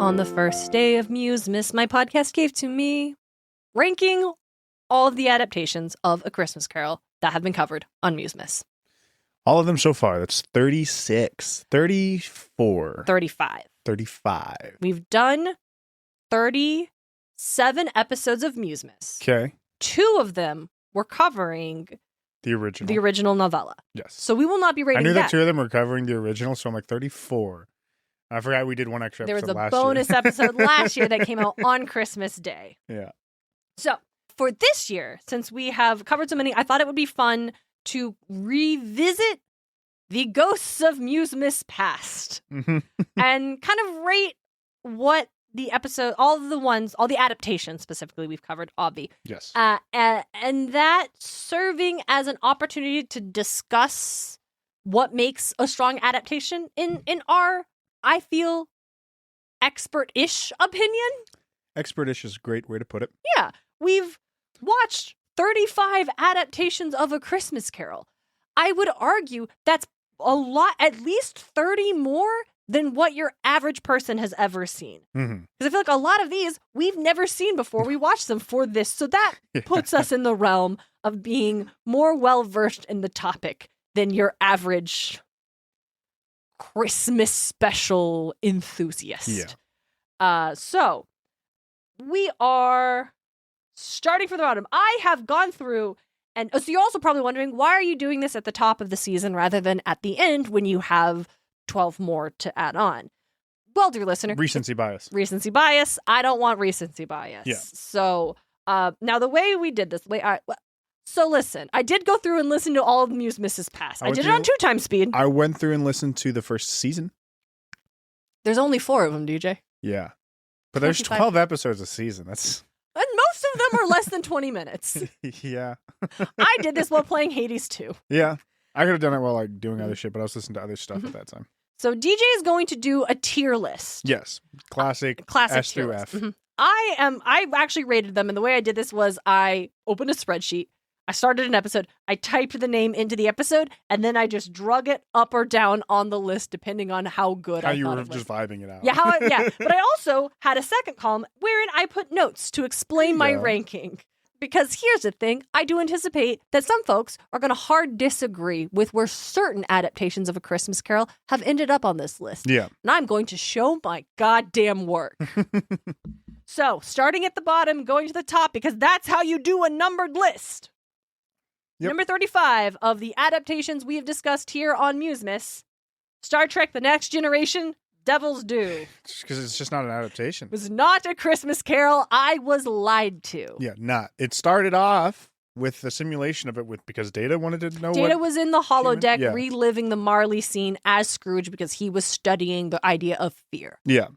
on the first day of Musemas, my podcast gave to me, ranking all of the adaptations of A Christmas Carol that have been covered on Musemas. All of them so far. That's 36, 34. 35. We've done 37 episodes of Musemas. Okay. 2 of them were covering The original. novella. Yes. So we will not be rating I knew that. that 2 of them were covering the original, so I'm like 34. I forgot we did one extra There episode was a last bonus year. episode last year that came out on Christmas Day. Yeah. So for this year, since we have covered so many, I thought it would be fun to revisit the ghosts of Musemas past and kind of rate what the episode, all the adaptations specifically we've covered, obvi. Yes. And that serving as an opportunity to discuss what makes a strong adaptation in our, I feel, expert-ish opinion. Expert-ish is a great way to put it. Yeah. We've watched 35 adaptations of A Christmas Carol. I would argue that's a lot, at least 30 more than what your average person has ever seen. Because I feel like a lot of these we've never seen before we watched them for this. So that puts us in the realm of being more well-versed in the topic than your average Christmas special enthusiast. Yeah. So we are starting from the bottom. I have gone through, and so you're also probably wondering, why are you doing this at the top of the season rather than at the end when you have 12 more to add on? Well, dear listener, Recency bias. Recency bias. I don't want recency bias. Yeah. So now the way we did this, so listen, I did go through and listen to all of Musemas past. I did it on 2 times speed. I went through and listened to the first season. There's only 4 of them, DJ. Yeah. But there's 12 episodes a season. That's... And most of them are less than 20 minutes. Yeah. I did this while playing Hades 2. Yeah. I could have done it while like doing other shit, but I was listening to other stuff at that time. So DJ is going to do a tier list. Yes. Classic S tier through list. F. I actually rated them, and the way I did this was I opened a spreadsheet, I started an episode, I typed the name into the episode, and then I just drug it up or down on the list depending on how good I thought it was. How you were just vibing it out. Yeah, but I also had a second column wherein I put notes to explain my ranking. Because here's the thing, I do anticipate that some folks are going to hard disagree with where certain adaptations of A Christmas Carol have ended up on this list. Yeah. And I'm going to show my goddamn work. So, starting at the bottom, going to the top, because that's how you do a numbered list. Yep. Number 35 of the adaptations we have discussed here on Musemas, Star Trek The Next Generation, Devil's Due. Because it's just not an adaptation. It was not A Christmas Carol. I was lied to. Yeah, not. It started off with the simulation of it because Data wanted to know Data was in the holodeck reliving the Marley scene as Scrooge because he was studying the idea of fear. Yeah.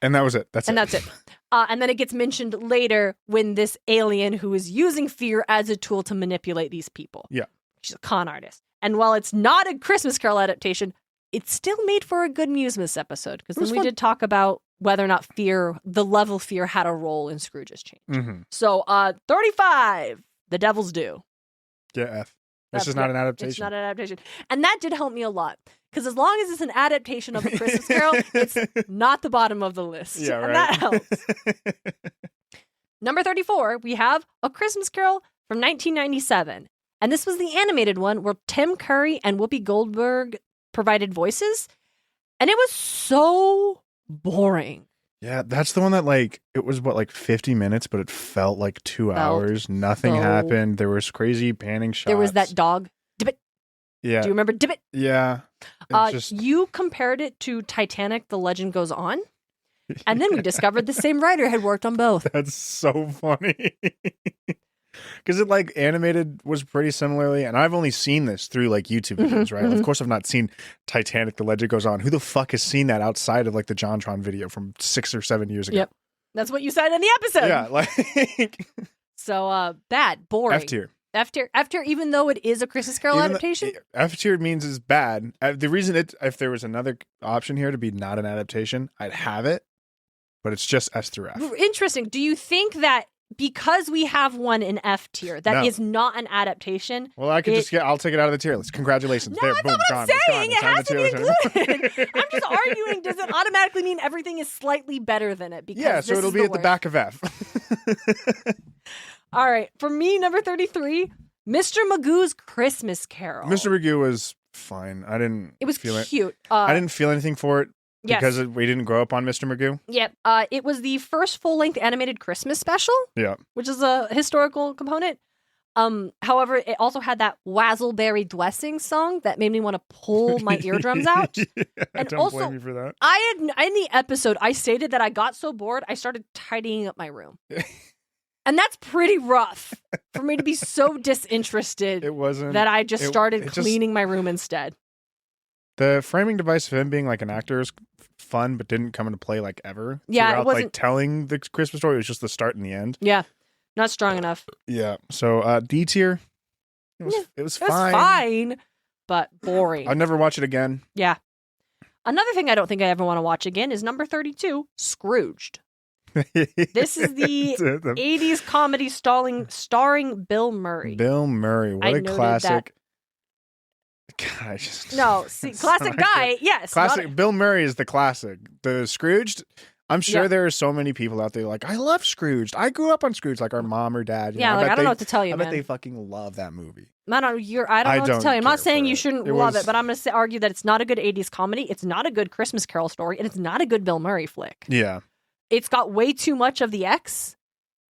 And that was it. That's it. And then it gets mentioned later when this alien who is using fear as a tool to manipulate these people. Yeah. She's a con artist. And while it's not a Christmas Carol adaptation, it's still made for a good Musemas episode. Because then we did talk about whether or not the level fear had a role in Scrooge's change. Mm-hmm. So 35, The Devil's Due. Yeah, F. This is not an adaptation. It's not an adaptation. And that did help me a lot. Because as long as it's an adaptation of A Christmas Carol, it's not the bottom of the list. Yeah, right. And that helps. Number 34, we have A Christmas Carol from 1997. And this was the animated one where Tim Curry and Whoopi Goldberg provided voices. And it was so boring. Yeah, that's the one that it was 50 minutes, but it felt like 2 hours. Nothing happened. There was crazy panning shots. There was that dog. Dibbit. Yeah. Do you remember Dibbit? Yeah. You compared it to Titanic, The Legend Goes On. And then we discovered the same writer had worked on both. That's so funny. Because it animated was pretty similarly, and I've only seen this through YouTube videos, right? Of course, I've not seen Titanic: The Legend Goes On. Who the fuck has seen that outside of the JonTron video from 6 or 7 years ago? Yep, that's what you said in the episode. Yeah, so bad, boring. F tier, even though it is a Christmas Carol adaptation. F tier means it's bad. The reason if there was another option here to be not an adaptation, I'd have it, but it's just S through F. Interesting. Do you think that because we have one in F tier that is not an adaptation. Well, I could I'll take it out of the tier list. Congratulations. No, there, that's boom, not what I'm saying. It has to be included. I'm just arguing, does it automatically mean everything is slightly better than it? Because yeah, so it'll be at the back of F. All right. For me, number 33, Mr. Magoo's Christmas Carol. Mr. Magoo was fine. I didn't It was feel cute. I didn't feel anything for it. Yes. Because we didn't grow up on Mr. Magoo? Yep. It was the first full-length animated Christmas special. Yeah. Which is a historical component. However, it also had that Wazzleberry Dwessing song that made me want to pull my eardrums out. Yeah, and don't also, blame you for that. in the episode, I stated that I got so bored, I started tidying up my room. And that's pretty rough for me to be so disinterested that I just started cleaning my room instead. The framing device of him being like an actor is fun, but didn't come into play like ever. Yeah, it wasn't like telling the Christmas story. It was just the start and the end. Yeah, not strong enough. Yeah. So D tier. It was fine. Fine, but boring. I'd never watch it again. Yeah. Another thing I don't think I ever want to watch again is number 32, Scrooged. This is the 80s comedy starring Bill Murray. Bill Murray, what a classic. God, classic guy. Yes, classic. Bill Murray is the classic. The Scrooged. I'm sure there are so many people out there like, I love Scrooged. I grew up on Scrooged, like our mom or dad. I don't know what to tell you, I man. bet they fucking love that movie. I don't know what to tell you. I'm not saying you shouldn't love it, but I'm going to argue that it's not a good 80s comedy. It's not a good Christmas Carol story, and it's not a good Bill Murray flick. Yeah. It's got way too much of the X,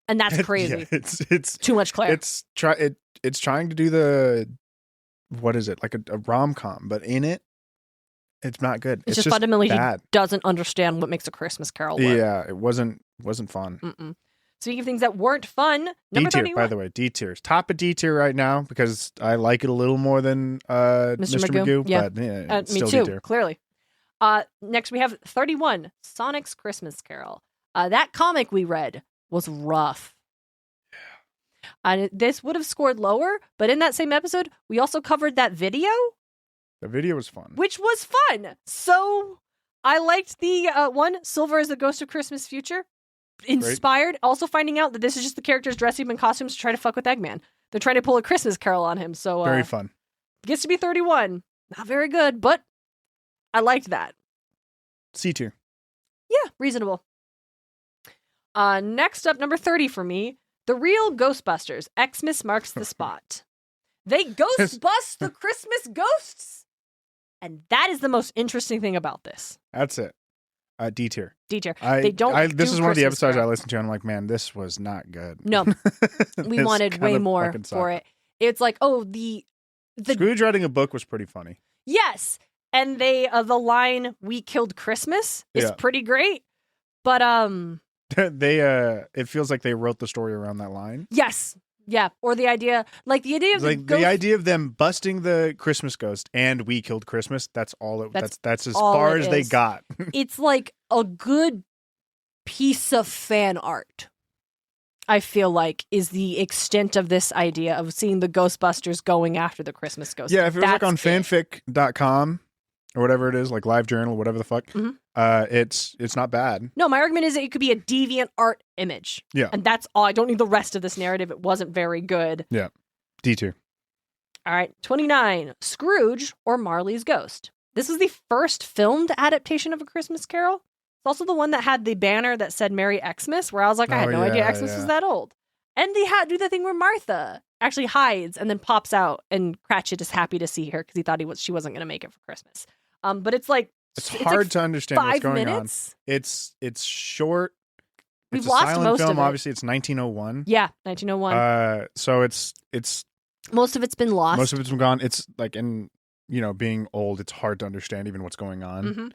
and that's crazy. It's too much Claire. It's trying to do the, what is it, like a rom-com, but in it, it's not good. It's just fundamentally bad. He doesn't understand what makes a Christmas Carol work. Yeah, it wasn't fun. Mm-mm. Speaking of things that weren't fun, number D tier, 31. by the way, D tier. Top of D tier right now because I like it a little more than Mr. Magoo. Yeah, but me still too. D tier. Clearly. Next we have 31, Sonic's Christmas Carol. That comic we read was rough. Yeah. This would have scored lower, but in that same episode, we also covered that video. The video was fun. Which was fun. So I liked the one, Silver is the Ghost of Christmas Future. Inspired. Great. Also finding out that this is just the characters dressing up in costumes to try to fuck with Eggman. They're trying to pull a Christmas Carol on him. So very fun. Gets to be 31. Not very good, but I liked that. C tier. Yeah, reasonable. Next up, number 30 for me, The Real Ghostbusters, Xmas Marks the Spot. They ghost bust the Christmas ghosts. And that is the most interesting thing about this. That's it. D tier. D tier. This is one of the episodes I listened to, and I'm like, man, this was not good. No. We wanted way more for it. It's like, the Scrooge writing a book was pretty funny. Yes. And the line, "We killed Christmas" is pretty great. But it feels like they wrote the story around that line. Yes. Yeah. Or the idea of the idea of them busting the Christmas ghost and "We killed Christmas." That's all. That's as far as they got. It's like a good piece of fan art. I feel like is the extent of this idea of seeing the Ghostbusters going after the Christmas ghost. Yeah, if it was like on fanfic.com or whatever it is, like Live Journal, whatever the fuck, it's not bad. No, my argument is that it could be a deviant art image. Yeah. And that's all. I don't need the rest of this narrative. It wasn't very good. Yeah. D tier. All right. 29, Scrooge or Marley's Ghost. This is the first filmed adaptation of A Christmas Carol. It's also the one that had the banner that said Merry Xmas, where I was like, I had no idea Xmas was that old. And they do the thing where Martha actually hides and then pops out, and Cratchit is happy to see her because he thought she wasn't going to make it for Christmas. But it's like it's hard to understand what's going on. It's short. We've lost most a silent film. of it. Obviously, it's 1901. Yeah, 1901. So it's most of it's been lost. Most of it's been gone. It's like being old, it's hard to understand even what's going on. Mm-hmm.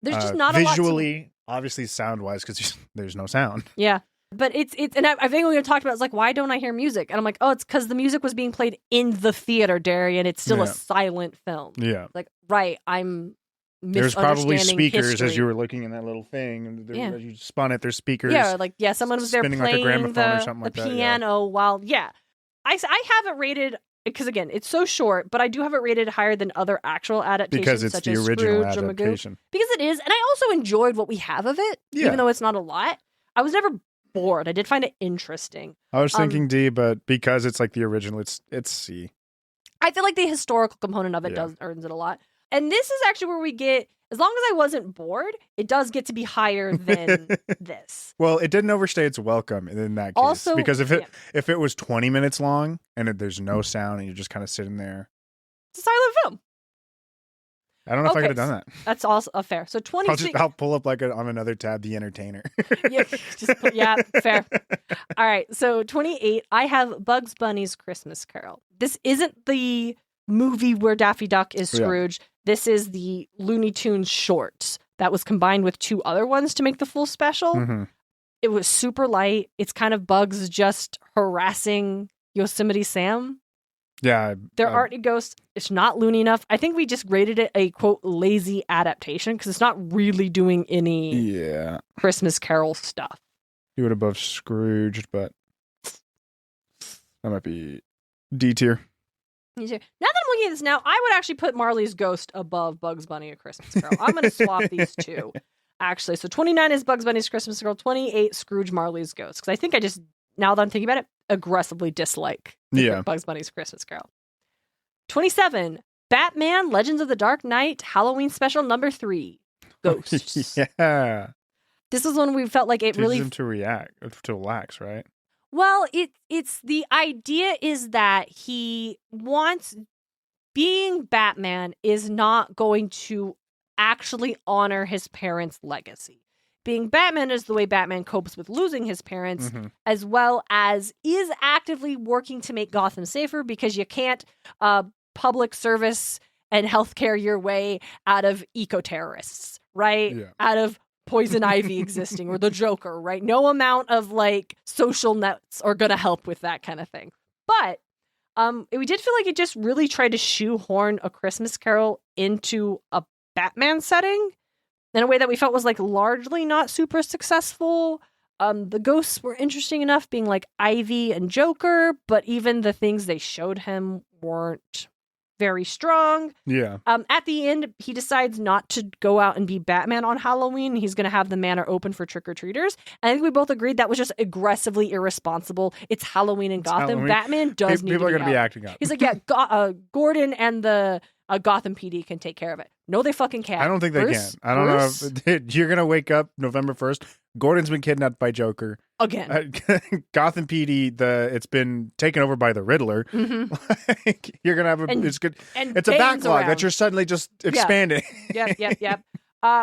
There's just not a visually, obviously, sound wise, because there's no sound. Yeah. But it's and I think we talked about it's like, why don't I hear music? And I'm like, it's because the music was being played in the theater, Darien. It's still a silent film. Yeah. Like, right, I'm there's probably speakers history. as you were looking in that little thing, and as you spun it, there's speakers. Yeah, someone was there playing like a gramophone or something the like that, piano while I have it rated because again it's so short, but I do have it rated higher than other actual adaptations because it's such the as original Scrooge adaptation. Because it is, and I also enjoyed what we have of it, even though it's not a lot. I was never bored. I did find it interesting. I was thinking D, but because it's like the original, it's C. I feel like the historical component of it earns it a lot. And this is actually where we get, as long as I wasn't bored, it does get to be higher than this. Well, it didn't overstay its welcome in that case. Also, because if it was 20 minutes long and there's no sound and you're just kind of sitting there. It's a silent film. I don't know if I could have done that. That's also fair. So 26. I'll pull up on another tab, The Entertainer. Fair. All right. So 28, I have Bugs Bunny's Christmas Carol. This isn't the movie where Daffy Duck is Scrooge. This is the Looney Tunes shorts that was combined with 2 other ones to make the full special. Mm-hmm. It was super light. It's kind of Bugs just harassing Yosemite Sam. Yeah. There aren't any ghosts. It's not loony enough. I think we just rated it a, quote, lazy adaptation because it's not really doing any Christmas Carol stuff. You would above Scrooge, but that might be D tier. Now that I'm looking at this now, I would actually put Marley's Ghost above Bugs Bunny A Christmas Carol. I'm going to swap these 2, actually. So 29 is Bugs Bunny's Christmas Carol, 28 Scrooge Marley's Ghost. Because I think I just, now that I'm thinking about it, aggressively dislike Bugs Bunny's Christmas Carol. 27, Batman Legends of the Dark Knight Halloween Special number 3, Ghosts. Yeah. This is when we felt like it teaches really him to relax, right? Well, it's the idea is that he wants being Batman is not going to actually honor his parents' legacy. Being Batman is the way Batman copes with losing his parents, as well as is actively working to make Gotham safer because you can't public service and healthcare your way out of eco-terrorists, right? Yeah. Out of Poison Ivy existing or the Joker, right? No amount of like social nets are going to help with that kind of thing. But we did feel like it just really tried to shoehorn A Christmas Carol into a Batman setting in a way that we felt was like largely not super successful. The ghosts were interesting enough being like Ivy and Joker, but even the things they showed him weren't very strong. Yeah. At the end, he decides not to go out and be Batman on Halloween. He's going to have the manor open for trick-or-treaters. And I think we both agreed that was just aggressively irresponsible. It's Halloween in Gotham. Halloween. Batman does need to be People are going to be acting up. He's like, Gordon and the Gotham PD can take care of it. No, they fucking can't. I don't think they can. I don't know. If, you're going to wake up November 1st. Gordon's been kidnapped by Joker. Again. Gotham PD, it's been taken over by the Riddler. Like, you're going to have it's good. It's a backlog that you're suddenly just expanding. Yep.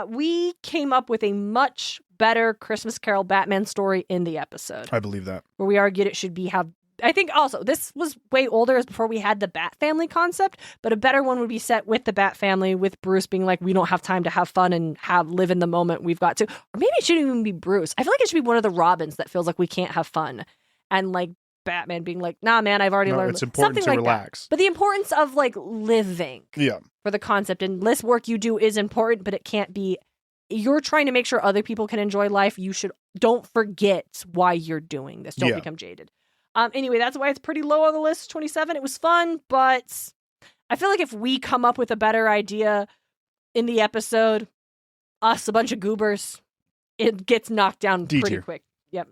We came up with a much better Christmas Carol Batman story in the episode. I believe that. Where we argued it should have I think also this was way older as before we had the Bat family concept, but a better one would be set with the Bat family with Bruce being like, we don't have time to have fun and live in the moment. We've got to, or maybe it shouldn't even be Bruce. I feel like it should be one of the Robins that feels like we can't have fun. And like Batman being like, nah, man, I've already learned. It's important something to like relax. That. But the importance of like living for the concept and less work you do is important, but it can't be, you're trying to make sure other people can enjoy life. Don't forget why you're doing this. Don't become jaded. Anyway, that's why it's pretty low on the list, 27. It was fun, but I feel like if we come up with a better idea in the episode, us, a bunch of goobers, it gets knocked down pretty quick. Yep.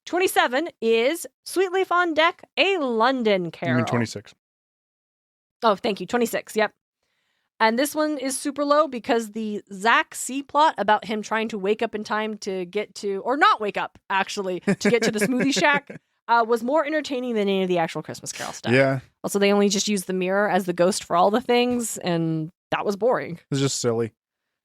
27 is Sweet Leaf on Deck, A London Carol. You mean 26. Oh, thank you. 26, yep. And this one is super low because the Zach C plot about him trying to wake up in time to get to, or not wake up, actually, to get to the smoothie shack. Was more entertaining than any of the actual Christmas Carol stuff. Yeah. Also, they only just used the mirror as the ghost for all the things, and that was boring. It was just silly.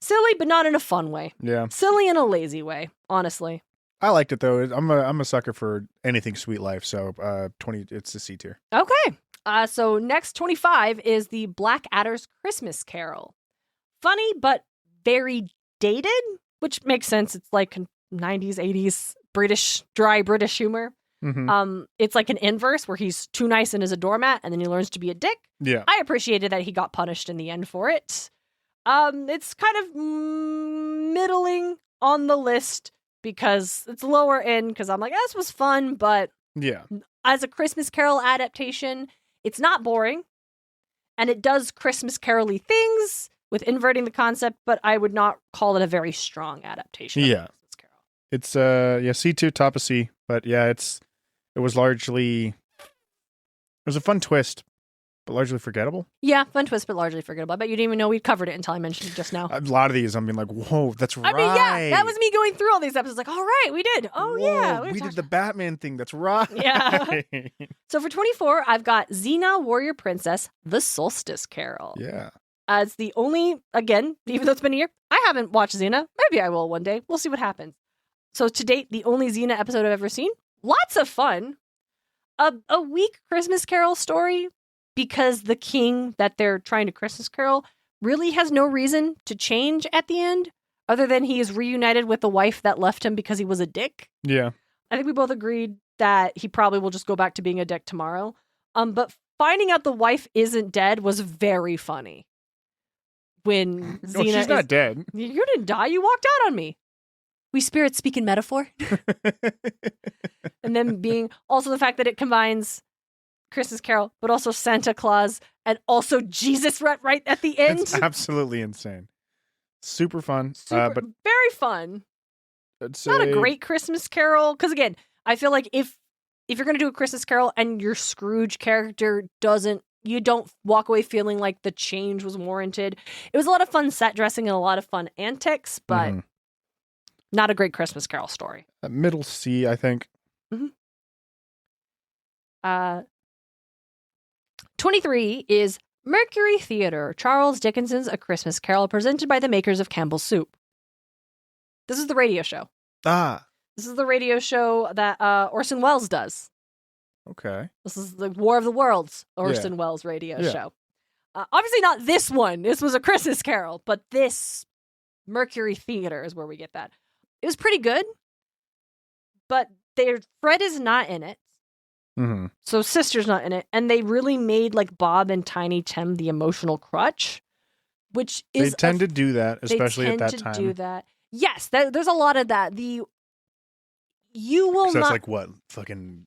Silly, but not in a fun way. Yeah. Silly in a lazy way, honestly. I liked it, though. I'm a sucker for anything Sweet Life, so 20, it's a C tier. Okay. So next, 25, is the Blackadder's Christmas Carol. Funny, but very dated, which makes sense. It's like 90s, 80s, dry British humor. Mm-hmm. It's like an inverse where he's too nice and is a doormat, and then he learns to be a dick. Yeah, I appreciated that he got punished in the end for it. It's kind of middling on the list because it's lower end. Because I'm like, this was fun, but as a Christmas Carol adaptation, it's not boring, and it does Christmas Carol-y things with inverting the concept. But I would not call it a very strong adaptation. Yeah. It's C2, top of C, but yeah, it was a fun twist, but largely forgettable. Yeah, fun twist, but largely forgettable. I bet you didn't even know we'd covered it until I mentioned it just now. A lot of these, I'm being like, whoa, that's right. I mean, yeah, that was me going through all these episodes. Like, all right, we did. Oh, Whoa, yeah. we did the Batman thing. That's right. Yeah. So for 24, I've got Xena, Warrior Princess, The Solstice Carol. Yeah. It's the only, again, even though it's been a year, I haven't watched Xena. Maybe I will one day. We'll see what happens. So to date, the only Xena episode I've ever seen. Lots of fun. A weak Christmas Carol story because the king that they're trying to Christmas Carol really has no reason to change at the end other than he is reunited with the wife that left him because he was a dick. Yeah. I think we both agreed that he probably will just go back to being a dick tomorrow. But finding out the wife isn't dead was very funny. When Xena she's not dead. You didn't die. You walked out on me. We spirits speak in metaphor. And then being also the fact that it combines Christmas Carol, but also Santa Claus and also Jesus right at the end. It's absolutely insane. Super fun. But very fun. It's not a great Christmas Carol. Because again, I feel like if you're going to do a Christmas Carol and your Scrooge character you don't walk away feeling like the change was warranted. It was a lot of fun set dressing and a lot of fun antics, but not a great Christmas Carol story. Middle C, I think. 23 is Mercury Theatre, Charles Dickens's A Christmas Carol, presented by the makers of Campbell's Soup. This is the radio show. This is the radio show that Orson Welles does. Okay. This is the War of the Worlds Orson Welles radio show. Obviously not this one. This was A Christmas Carol, but this Mercury Theatre is where we get that. It was pretty good, but Fred is not in it. Mm-hmm. So Sister's not in it. And they really made like Bob and Tiny Tim the emotional crutch, which is... They tend to do that, especially at that time. Do that. Yes, there's a lot of that. You will not... That's like what? Fucking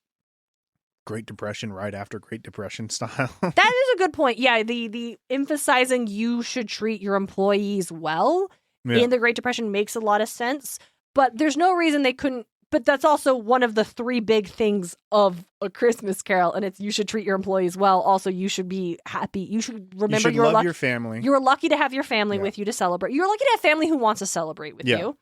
Great Depression right after Great Depression style. That is a good point. Yeah, the emphasizing you should treat your employees well in the Great Depression makes a lot of sense. But there's no reason they couldn't... But that's also one of the three big things of A Christmas Carol, and it's you should treat your employees well. Also, you should be happy. You should remember you should love your family. You're lucky to have your family with you to celebrate. You're lucky to have family who wants to celebrate with you.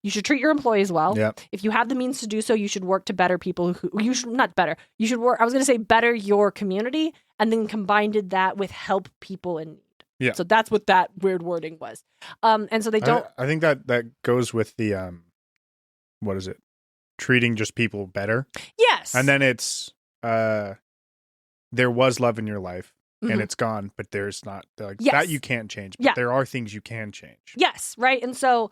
You should treat your employees well. Yep. If you have the means to do so, you should work to better people who you should not better. You should work. I was going to say better your community, and then combined that with help people in need. Yeah. So that's what that weird wording was. And so they don't. I think that goes with the what is it? Treating just people better. Yes. And then it's there was love in your life and it's gone, but there's not like that you can't change. But there are things you can change. Yes, right. And so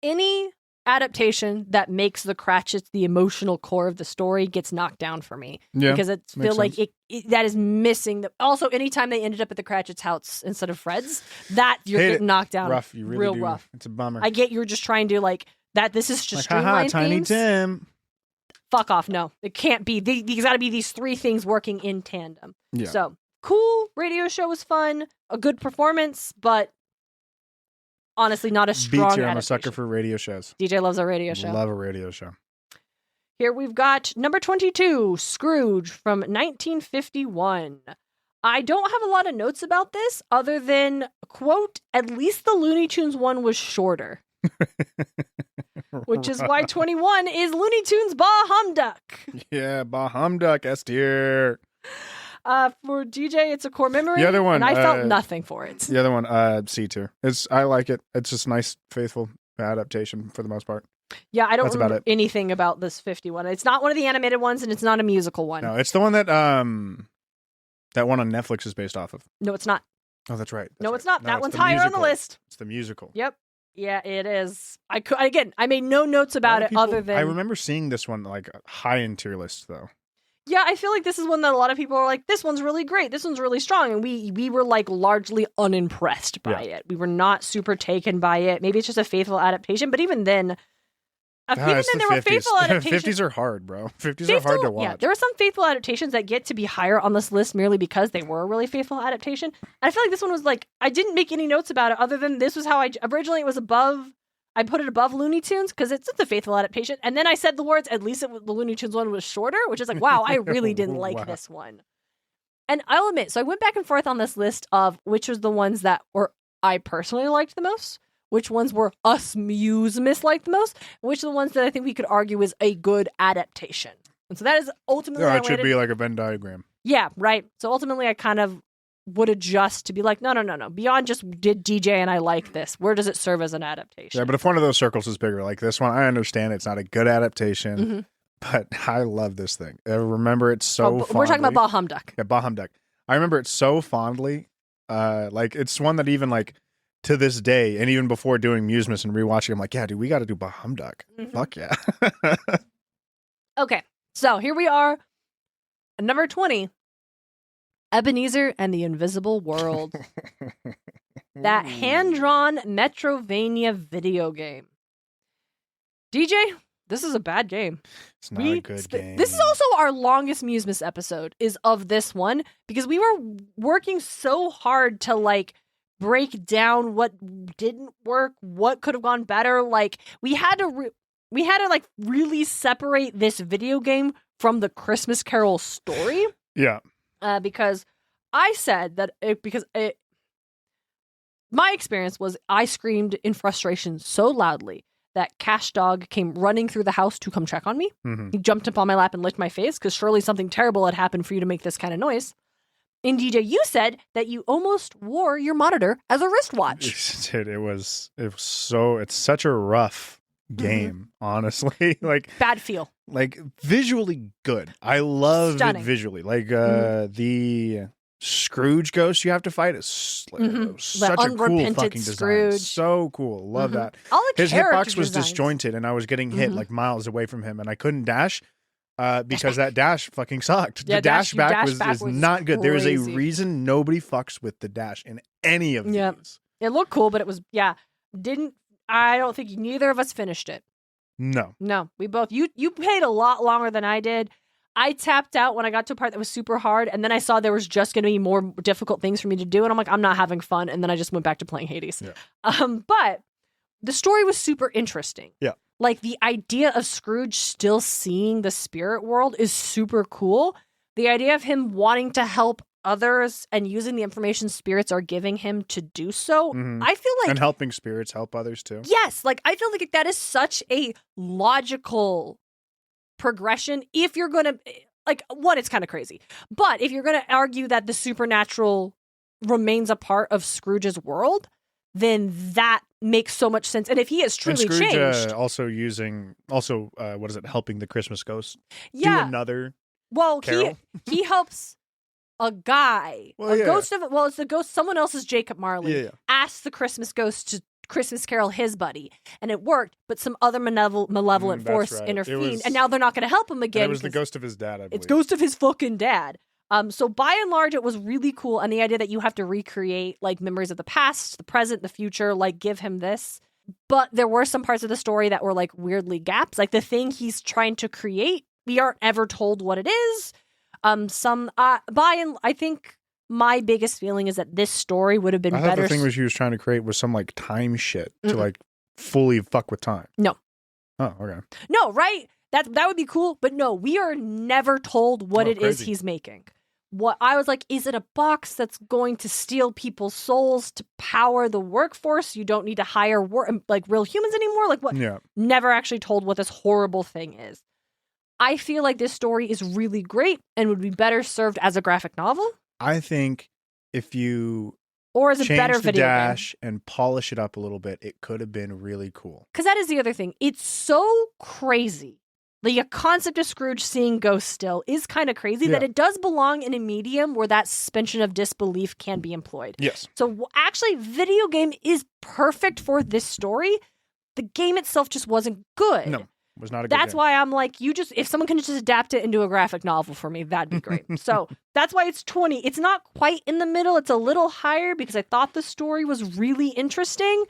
any adaptation that makes the Cratchits the emotional core of the story gets knocked down for me. Yeah. Because it feels like it that is missing. Also, anytime they ended up at the Cratchits' house instead of Fred's, that you're getting knocked down. Rough. You really real do. Rough. It's a bummer. I get you're just trying to like that. This is just like, streamlined Tiny themes. Tim. Fuck off. No, it can't be. These got to be these three things working in tandem. Yeah. So cool. Radio show was fun. A good performance, but honestly, not a strong Beats you. I'm adaptation. a sucker for radio shows. DJ loves a radio show. Love a radio show. Here we've got number 22, Scrooge from 1951. I don't have a lot of notes about this other than, quote, at least the Looney Tunes one was shorter. Which is why 21 is Looney Tunes Bah Humduck. Yeah, Bah Humduck, S tier. For DJ, it's a core memory. The other one, and I felt nothing for it. The other one, C tier. I like it. It's just nice, faithful adaptation for the most part. Yeah, I don't remember anything about this 51. It's not one of the animated ones, and it's not a musical one. No, it's the one that that one on Netflix is based off of. No, it's not. Oh, that's right. No, it's not. That one's higher on the list. It's the musical. Yep. Yeah, it is. I made no notes about it other than... I remember seeing this one like high in tier list though. Yeah, I feel like this is one that a lot of people are like, this one's really great. This one's really strong. And we were like largely unimpressed by it. We were not super taken by it. Maybe it's just a faithful adaptation. But even then, there were faithful adaptations. 50s are hard, bro. 50s are hard to watch. Yeah, there were some faithful adaptations that get to be higher on this list merely because they were a really faithful adaptation. And I feel like this one was like, I didn't make any notes about it other than this was how originally it was above I put it above Looney Tunes because it's a faithful adaptation. And then I said the words, at least the Looney Tunes one was shorter, which is like, wow, I really didn't like this one. And I'll admit, so I went back and forth on this list of which was the ones that were I personally liked the most, which ones were us Musemas liked the most, and which are the ones that I think we could argue is a good adaptation. And so that is ultimately it should be like a Venn diagram. Yeah, right. So ultimately I kind of would adjust to be like, no. Beyond just did DJ and I like this, where does it serve as an adaptation? Yeah, but if one of those circles is bigger, like this one, I understand it's not a good adaptation, but I love this thing. I remember it so fondly. We're talking about Bah Humduck. Yeah, Bah Humduck. I remember it so fondly. Like, it's one that even, like, to this day, and even before doing Musemas and rewatching, I'm like, yeah, dude, we got to do Bah Humduck. Fuck yeah. Okay, so here we are. Number 20. Ebenezer and the Invisible World. That hand-drawn Metrovania video game. DJ, this is a bad game. It's not a good game. This is also our longest Musemas episode, is of this one, because we were working so hard to, like, break down what didn't work, what could have gone better. Like, we had to like really separate this video game from the Christmas Carol story. Yeah. Because I said that my experience was I screamed in frustration so loudly that Cash Dog came running through the house to come check on me. He jumped up on my lap and licked my face because surely something terrible had happened for you to make this kind of noise. And DJ, you said that you almost wore your monitor as a wristwatch. Dude, it's such a rough game, honestly. Like, bad feel. Like, visually good. I love Stunning. it visually. Like, the Scrooge ghost you have to fight is such a cool fucking Scrooge. design. So cool. Love that. All the His character hitbox was designs. disjointed, and I was getting hit like miles away from him, and I couldn't dash because that dash fucking sucked. Yeah, the dash back was not good. There is a crazy. reason nobody fucks with the dash in any of these. It looked cool, but it was, I don't think neither of us finished it. No, we both, you played a lot longer than I did. I tapped out when I got to a part that was super hard, and then I saw there was just going to be more difficult things for me to do, and I'm like, I'm not having fun, and then I just went back to playing Hades. Yeah. But the story was super interesting. Yeah. Like, the idea of Scrooge still seeing the spirit world is super cool. The idea of him wanting to help others and using the information spirits are giving him to do so, I feel like... And helping spirits help others, too. Yes, like, I feel like that is such a logical progression. If you're gonna, like, one, it's kind of crazy, but if you're gonna argue that the supernatural remains a part of Scrooge's world, then that makes so much sense. And if he has truly and Scrooge, changed, what is it, helping the Christmas ghost do yeah, another Carol? he helps a guy, ghost of, it's the ghost, someone else's Jacob Marley, asks the Christmas ghost to Christmas Carol his buddy, and it worked, but some other malevolent force intervened, and now they're not going to help him again. It was the ghost of his dad, I believe. It's ghost of his fucking dad. So by and large, it was really cool, and the idea that you have to recreate, like, memories of the past, the present, the future, like, give him this. But there were some parts of the story that were, like, weirdly gaps. Like, the thing he's trying to create, we aren't ever told what it is. I think my biggest feeling is that this story would have been better. I thought the thing he was trying to create was some, like, time shit to, like, fully fuck with time. No. Oh, okay. No, right? That would be cool, but no, we are never told what it is he's making. What I was like, is it a box that's going to steal people's souls to power the workforce? You don't need to hire real humans anymore? Like, what? Yeah. Never actually told what this horrible thing is. I feel like this story is really great and would be better served as a graphic novel. I think if you or as a better the video dash game and polish it up a little bit, it could have been really cool. Because that is the other thing. It's so crazy. The concept of Scrooge seeing ghosts still is kind of crazy that it does belong in a medium where that suspension of disbelief can be employed. Yes. So actually, video game is perfect for this story. The game itself just wasn't good. No, it was not a good That's game. why I'm like, if someone can just adapt it into a graphic novel for me, that'd be great. So that's why it's 20. It's not quite in the middle. It's a little higher because I thought the story was really interesting.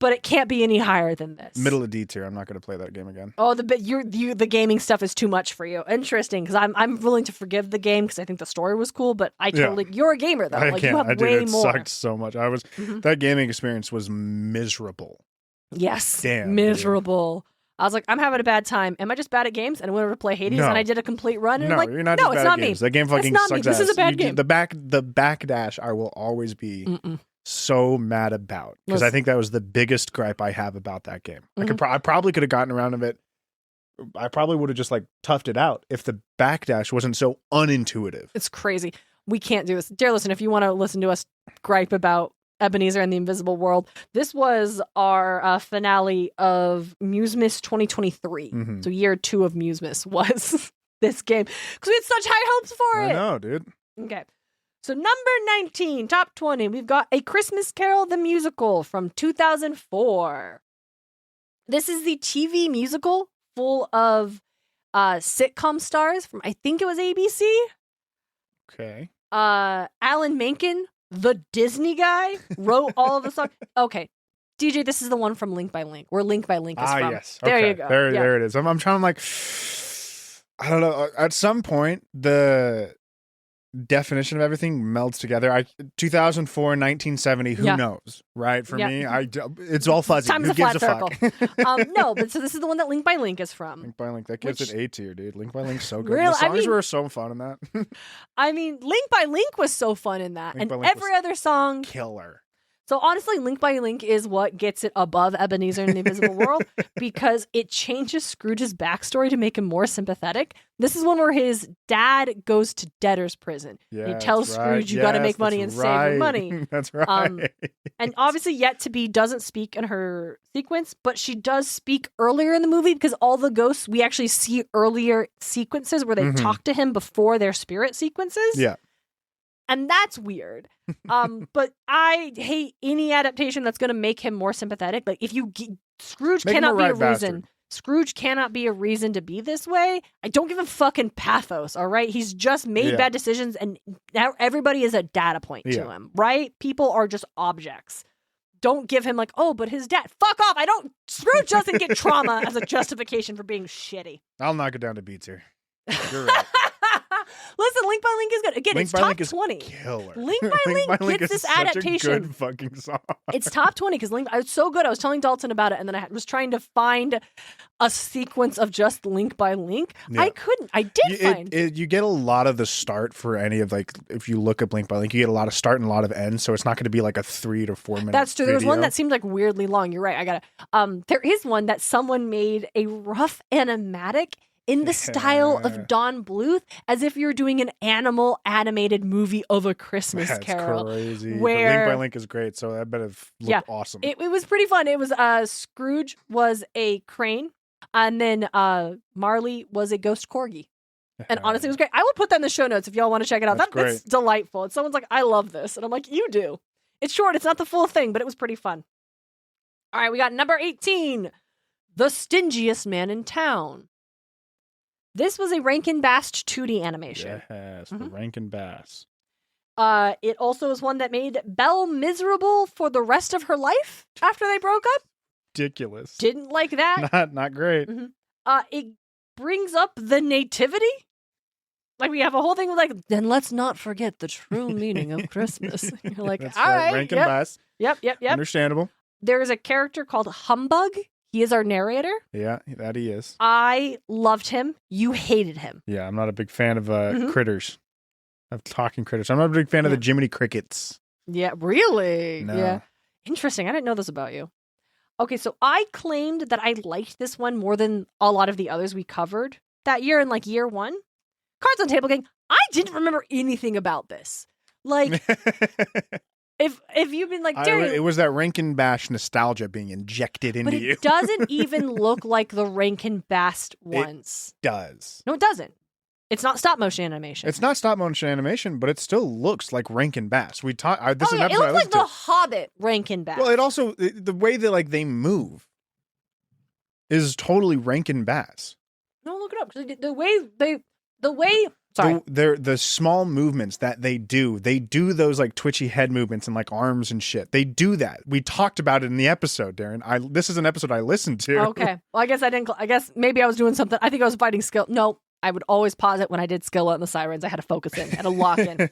But it can't be any higher than this. Middle of D tier. I'm not going to play that game again. Oh, the gaming stuff is too much for you. Interesting, because I'm willing to forgive the game because I think the story was cool. But you're a gamer though. I like can't. you have I way did. It more. sucked so much. That gaming experience was miserable. Yes. Damn, miserable. I was like, I'm having a bad time. Am I just bad at games? And I went over to play Hades, and I did a complete run. And No, I'm like, you're not no, just it's bad not at me. games. That game fucking It's not sucks me. This ass. is a bad game. The backdash I will always be so mad about, because I think that was the biggest gripe I have about that game. I probably could have gotten around of it. I probably would have just like toughed it out if the backdash wasn't so unintuitive. It's crazy. We can't do this. Dear listener, if you want to listen to us gripe about Ebenezer and the Invisible World, this was our finale of Musemas 2023. So year 2 of Musemas was this game, because we had such high hopes for it. I know, dude. Okay. So number 19, top 20, we've got A Christmas Carol, the musical from 2004. This is the TV musical full of sitcom stars from, I think it was ABC. Okay. Alan Menken, the Disney guy, wrote all of the songs. Okay. DJ, this is the one from Link by Link, where Link by Link is from. Yes. There okay. you go. There it is. I'm trying to like, I don't know. At some point, the definition of everything melds together. 2004, 1970, who knows, right? For me, it's all fuzzy. Time's who a flat gives circle. a fuck? No, but so this is the one that Link by Link is from. Link by Link, that gives it A tier, dude. Link by Link's so good. Really? The songs were so fun in that. I mean, Link by Link was so fun in that, and every other song killer. So honestly, Link by Link is what gets it above Ebenezer and the Invisible World, because it changes Scrooge's backstory to make him more sympathetic. This is one where his dad goes to debtor's prison. Yeah, he tells Scrooge, you got to make money and save your money. That's right. And obviously Yet to Be doesn't speak in her sequence, but she does speak earlier in the movie, because all the ghosts, we actually see earlier sequences where they talk to him before their spirit sequences. Yeah. And that's weird. But I hate any adaptation that's going to make him more sympathetic. Like, if Scrooge cannot be a reason. Scrooge cannot be a reason to be this way. I don't give him fucking pathos, all right? He's just made bad decisions, and now everybody is a data point to him, right? People are just objects. Don't give him like, oh, but his dad. Fuck off. Scrooge doesn't get trauma as a justification for being shitty. I'll knock it down to beats here. You're right. Listen, Link by Link is good. Again, Link it's by top Link is 20. Killer. Link by Link gets this such adaptation. A good fucking song. It's top 20 because Link. It's so good. I was telling Dalton about it, and then I was trying to find a sequence of just Link by Link. Yeah. I couldn't. I did find. You get a lot of the start for any of, like, if you look at Link by Link, you get a lot of start and a lot of end, so it's not going to be like a 3 to 4 minute. That's true. Video. There was one that seemed like weirdly long. You're right. I got it. There is one that someone made a rough animatic in the style of Don Bluth, as if you're doing an animated movie of A Christmas Carol. That's crazy. Where, the Link by Link is great, so that better look awesome. It was pretty fun. It was Scrooge was a crane, and then Marley was a ghost corgi. And honestly, it was great. I will put that in the show notes if y'all want to check it out. That's delightful. And someone's like, I love this. And I'm like, you do. It's short. It's not the full thing, but it was pretty fun. All right, we got number 18, The Stingiest Man in Town. This was a Rankin Bass 2D animation. Yes, the Rankin Bass. It also was one that made Belle miserable for the rest of her life after they broke up. Ridiculous. Didn't like that. Not great. It brings up the nativity. Like, we have a whole thing with, like, then let's not forget the true meaning of Christmas. You're like, all right. Rankin Bass. Yep. Understandable. There is a character called Humbug. He is our narrator. Yeah, that he is. I loved him. You hated him. Yeah, I'm not a big fan of critters. Of talking critters. I'm not a big fan of the Jiminy Crickets. Yeah, really? No. Yeah. Interesting. I didn't know this about you. Okay, so I claimed that I liked this one more than a lot of the others we covered that year in, like, year 1. Cards on the Table gang, I didn't remember anything about this. Like... If you've been like, Darien, it was that Rankin Bass nostalgia being injected into you. But it doesn't even look like the Rankin Bass ones. It does. No, it doesn't. It's not stop motion animation. It's not stop motion animation, but it still looks like Rankin Bass. We talked. It looks like the Hobbit Rankin Bass. Well, it also the way that, like, they move is totally Rankin Bass. No, look it up. The way. Sorry. The small movements that they do those, like, twitchy head movements and, like, arms and shit. They do that. We talked about it in the episode, Darren. This is an episode I listened to. Okay. Well, I guess maybe I was doing something. I think I was fighting skill. No, I would always pause it when I did Skillet and the Sirens. I had to focus in, had to lock in.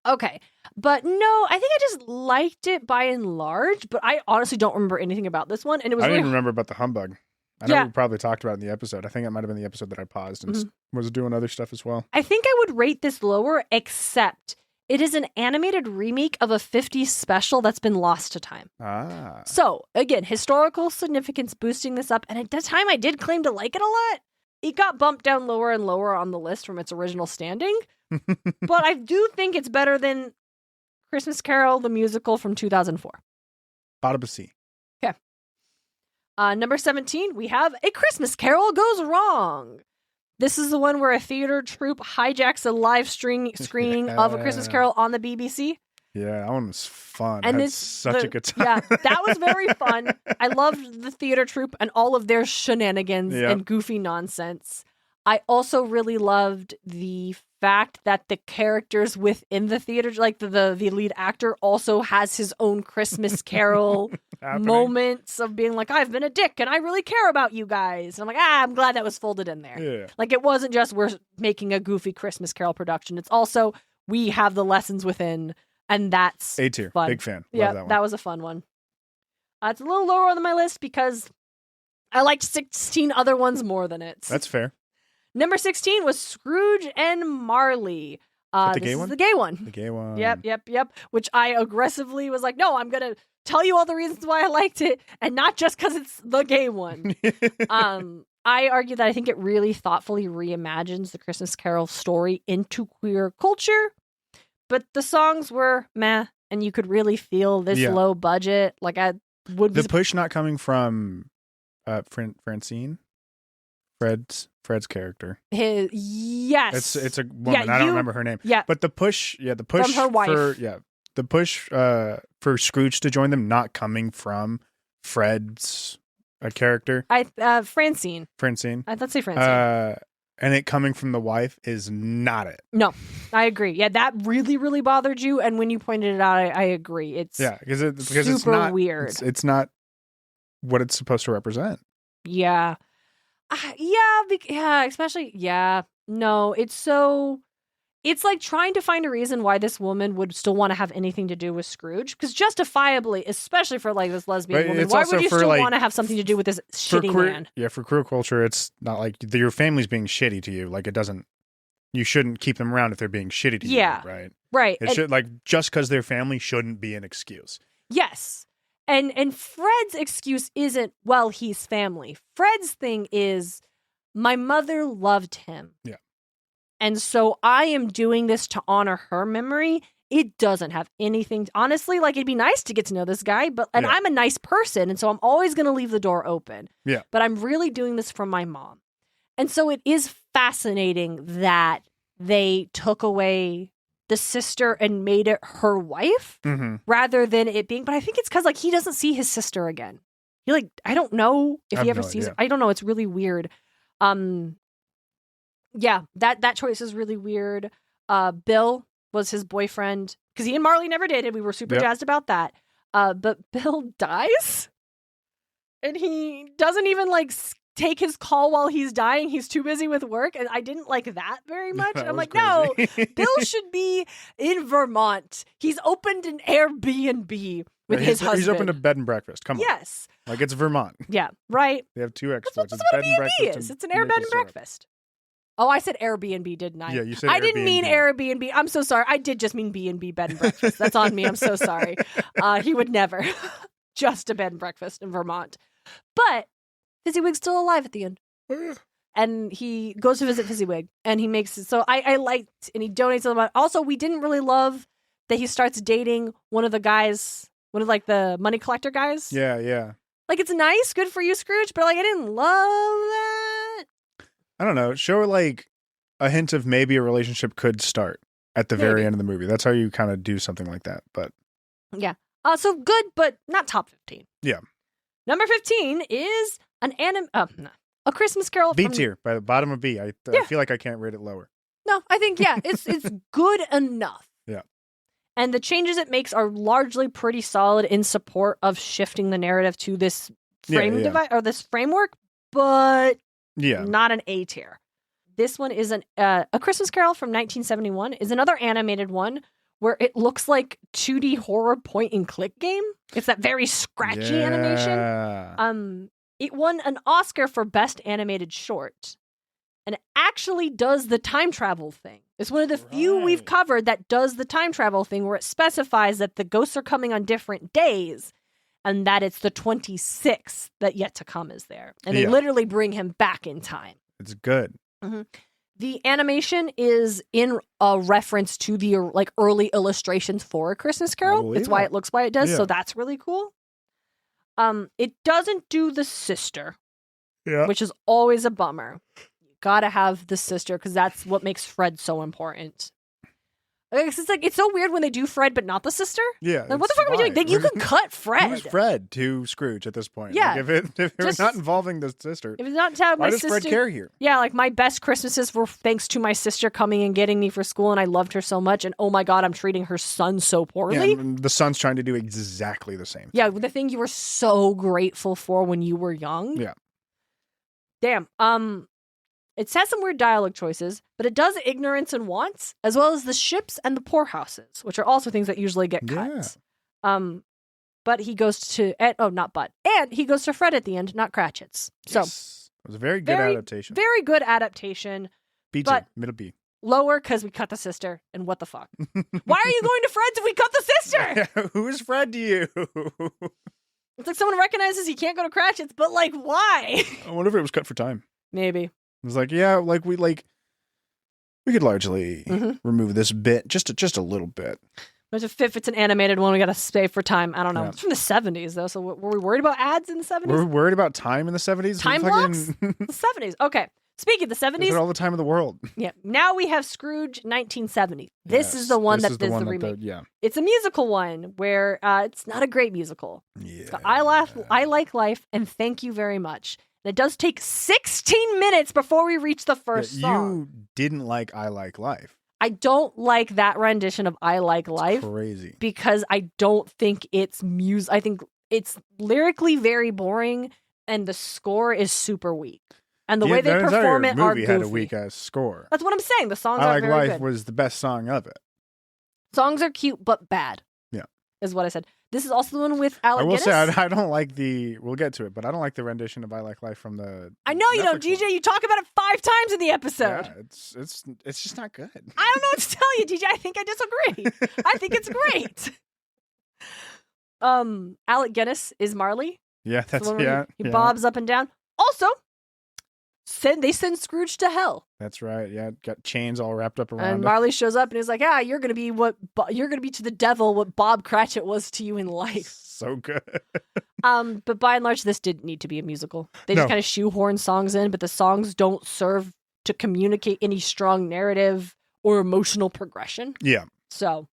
Okay. But no, I think I just liked it by and large, but I honestly don't remember anything about this one. And it was I really didn't remember about the humbug. I know we probably talked about it in the episode. I think it might have been the episode that I paused and was doing other stuff as well. I think I would rate this lower, except it is an animated remake of a 50s special that's been lost to time. Ah. So, again, historical significance boosting this up. And at that time, I did claim to like it a lot. It got bumped down lower and lower on the list from its original standing. But I do think it's better than Christmas Carol, the musical from 2004. Bottom of C. Okay. Number 17, we have A Christmas Carol Goes Wrong. This is the one where a theater troupe hijacks a live screening of A Christmas Carol on the BBC. Yeah, that one was fun. And I had such a good time. Yeah, that was very fun. I loved the theater troupe and all of their shenanigans and goofy nonsense. I also really loved the fact that the characters within the theater, like the lead actor, also has his own Christmas Carol moments of being like, I've been a dick and I really care about you guys. And I'm like, I'm glad that was folded in there. Yeah. Like, it wasn't just we're making a goofy Christmas Carol production. It's also we have the lessons within, and that's A tier. fun. Big fan. Yeah, Love that one. that was a fun one. It's a little lower on my list because I liked 16 other ones more than it. That's fair. Number 16 was Scrooge and Marley. The gay one? The gay one. The gay one. Yep. Which I aggressively was like, no, I'm going to tell you all the reasons why I liked it, and not just because it's the gay one. I argue that I think it really thoughtfully reimagines the Christmas Carol story into queer culture, but the songs were meh, and you could really feel this low budget. Like, I would be... The push not coming from Francine? Fred's character. Yes. It's a woman. I don't remember her name. Yeah. But the push from her wife. The push for Scrooge to join them not coming from Fred's character. Francine. Let's say Francine. And it coming from the wife is not it. No, I agree. Yeah, that really, really bothered you. And when you pointed it out, I agree. It's because super it's not weird. It's not what it's supposed to represent. Yeah. Especially, no, it's like trying to find a reason why this woman would still want to have anything to do with Scrooge, because justifiably, especially for like this lesbian woman, why would you still want to have something to do with this shitty man? Yeah, for queer culture, it's not like your family's being shitty to you. Like, you shouldn't keep them around if they're being shitty to you, right? Right. It should, like, just because they're family shouldn't be an excuse. Yes. And Fred's excuse isn't, well, he's family. Fred's thing is, my mother loved him. Yeah. And so I am doing this to honor her memory. It doesn't have anything. Honestly, like, it'd be nice to get to know this guy, and I'm a nice person, and so I'm always going to leave the door open. Yeah. But I'm really doing this for my mom. And so it is fascinating that they took away the sister and made it her wife rather than it being, but I think it's because, like, he doesn't see his sister again. He, like, I don't know if he ever sees her. I don't know. It's really weird. Yeah, that choice is really weird. Bill was his boyfriend, because he and Marley never dated. We were super jazzed about that. But Bill dies, and he doesn't even, like, take his call while he's dying. He's too busy with work, and I didn't like that very much. I'm like, crazy. No, Bill should be in Vermont. He's opened an Airbnb with his husband. He's opened a bed and breakfast. Come on. Yes. Like, it's Vermont. Yeah, right. They have two exports. That's what a B&B is. It's an Air bed and breakfast. Oh, I said Airbnb, didn't I? Yeah, you said I didn't mean Airbnb. I'm so sorry. I did just mean B&B, bed and breakfast. That's on me. I'm so sorry. He would never. Just a bed and breakfast in Vermont. But Fezziwig's still alive at the end. And he goes to visit Fezziwig, and he makes it. So I liked, and he donates a lot. Also, we didn't really love that he starts dating one of the guys, one of, like, the money collector guys. Yeah. Like, it's nice, good for you, Scrooge, but, like, I didn't love that. I don't know. Show, like, a hint of maybe a relationship could start at the very end of the movie. That's how you kind of do something like that. But yeah. So good, but not top 15. Yeah. Number 15 is A Christmas Carol. B tier, by the bottom of B. I feel like I can't rate it lower. No, I think, it's good enough. Yeah. And the changes it makes are largely pretty solid in support of shifting the narrative to this this framework, but not an A tier. This one is A Christmas Carol from 1971 is another animated one where it looks like 2D horror point and click game. It's that very scratchy animation. It won an Oscar for Best Animated Short. And it actually does the time travel thing. It's one of the few we've covered that does the time travel thing where it specifies that the ghosts are coming on different days and that it's the 26th that yet to come is there. And they literally bring him back in time. It's good. Mm-hmm. The animation is in a reference to the early illustrations for A Christmas Carol. It's why it looks why it does. So that's really cool. It doesn't do the sister, which is always a bummer. Gotta have the sister because that's what makes Fred so important. It's so weird when they do Fred but not the sister. Yeah, like what the fuck are we doing? You can cut Fred. Who's Fred to Scrooge at this point? Yeah, like if it's not involving the sister, if it's not my why does sister, Fred care here? Yeah, like my best Christmases were thanks to my sister coming and getting me for school, and I loved her so much. And oh my god, I'm treating her son so poorly. Yeah, and the son's trying to do exactly the same. Yeah, the thing you were so grateful for when you were young. Yeah. Damn. It has some weird dialogue choices, but it does ignorance and wants, as well as the ships and the poorhouses, which are also things that usually get cut. Yeah. But he goes to and he goes to Fred at the end, not Cratchit's. So yes. It was a very good adaptation. Very good adaptation. B2, but middle B. Lower because we cut the sister, and what the fuck? Why are you going to Fred's if we cut the sister? Who is Fred to you? It's like someone recognizes he can't go to Cratchit's, but like, why? I wonder if it was cut for time. Maybe. It was like, yeah, like we could largely remove this bit, just a little bit. If it's an animated one, we got to stay for time. I don't know. Yeah. It's from the 70s, though, so were we worried about ads in the 70s? Were we worried about time in the 70s? Time blocks? The 70s. Okay. Speaking of the 70s. Is it all the time in the world? Yeah. Now we have Scrooge 1970. This is the one that is the remake. It's a musical one where it's not a great musical. Yeah. So I Like Life, and Thank You Very Much. And it does take 16 minutes before we reach the first song. You didn't like I Like Life. I don't like that rendition of I Like Life. It's crazy. Because I don't think it's music. I think it's lyrically very boring, and the score is super weak. And the way they perform it are goofy. The movie had a weak-ass score. That's what I'm saying. The songs are very good. I Like Life was the best song of it. Songs are cute, but bad. Yeah. Is what I said. This is also the one with Alec Guinness. I will say, I don't like we'll get to it, but I don't like the rendition of I Like Life from the I know you don't, DJ. You talk about it 5 times in the episode. Yeah, it's just not good. I don't know what to tell you, DJ. I think I disagree. I think it's great. Alec Guinness is Marley. Yeah, that's He bobs up and down. Also, they send Scrooge to hell. That's right. Yeah, got chains all wrapped up around. And Marley shows up and he's like, you're gonna be to the devil what Bob Cratchit was to you in life. So good. But by and large, this didn't need to be a musical. They just kind of shoehorn songs in, but the songs don't serve to communicate any strong narrative or emotional progression. Yeah. So,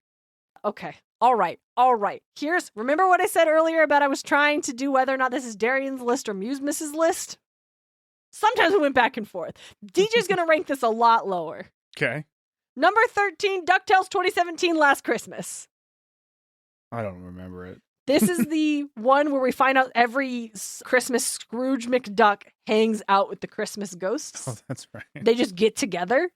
okay. All right. Remember what I said earlier about I was trying to do whether or not this is Darien's list or Musemans' list? Sometimes we went back and forth. DJ's going to rank this a lot lower. Okay. Number 13, DuckTales 2017 Last Christmas. I don't remember it. This is the one where we find out every Christmas Scrooge McDuck hangs out with the Christmas ghosts. Oh, that's right. They just get together.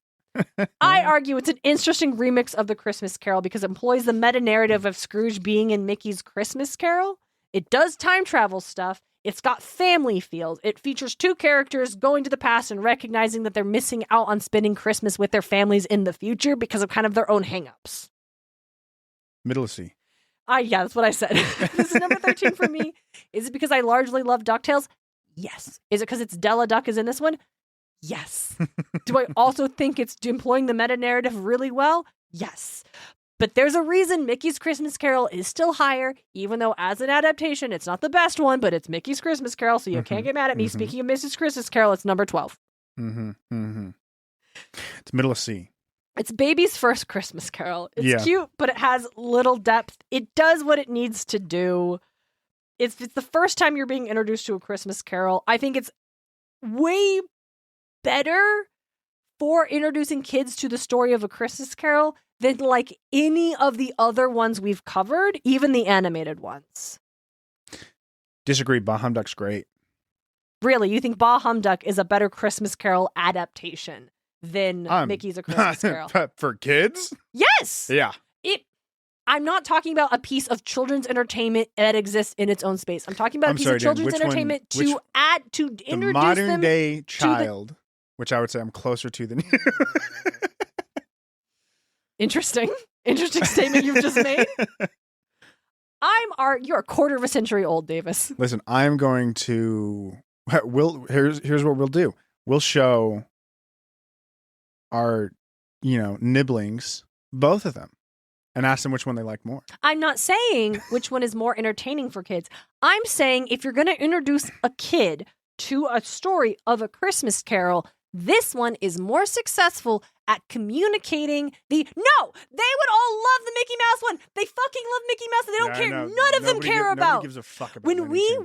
I argue it's an interesting remix of the Christmas Carol because it employs the meta-narrative of Scrooge being in Mickey's Christmas Carol. It does time travel stuff. It's got family feels. It features 2 characters going to the past and recognizing that they're missing out on spending Christmas with their families in the future because of kind of their own hangups. Middle C. Yeah, that's what I said. This is number 13 for me. Is it because I largely love DuckTales? Yes. Is it because it's Della Duck is in this one? Yes. Do I also think it's employing the meta-narrative really well? Yes. But there's a reason Mickey's Christmas Carol is still higher, even though as an adaptation, it's not the best one, but it's Mickey's Christmas Carol, so you can't get mad at me. Speaking of Mrs. Christmas Carol, it's number 12. It's middle of C. It's Baby's first Christmas Carol. It's cute, but it has little depth. It does what it needs to do. It's the first time you're being introduced to a Christmas Carol. I think it's way better for introducing kids to the story of A Christmas Carol than like any of the other ones we've covered, even the animated ones. Disagree. Bah Humduck's great. Really? You think Bah Humduck is a better Christmas Carol adaptation than Mickey's A Christmas Carol? For kids? Yes! Yeah. I'm not talking about a piece of children's entertainment that exists in its own space. I'm talking about a piece of children's entertainment to introduce the modern day child, which I would say I'm closer to than you. Interesting statement you've just made. You're a quarter of a century old, Davis. Listen, I'm going to. Here's what we'll do. We'll show our, nibblings, both of them, and ask them which one they like more. I'm not saying which one is more entertaining for kids. I'm saying if you're going to introduce a kid to a story of A Christmas Carol, this one is more successful at communicating they would all love the Mickey Mouse one. They fucking love Mickey Mouse. They don't care. None of them care about. Nobody gives a fuck about when we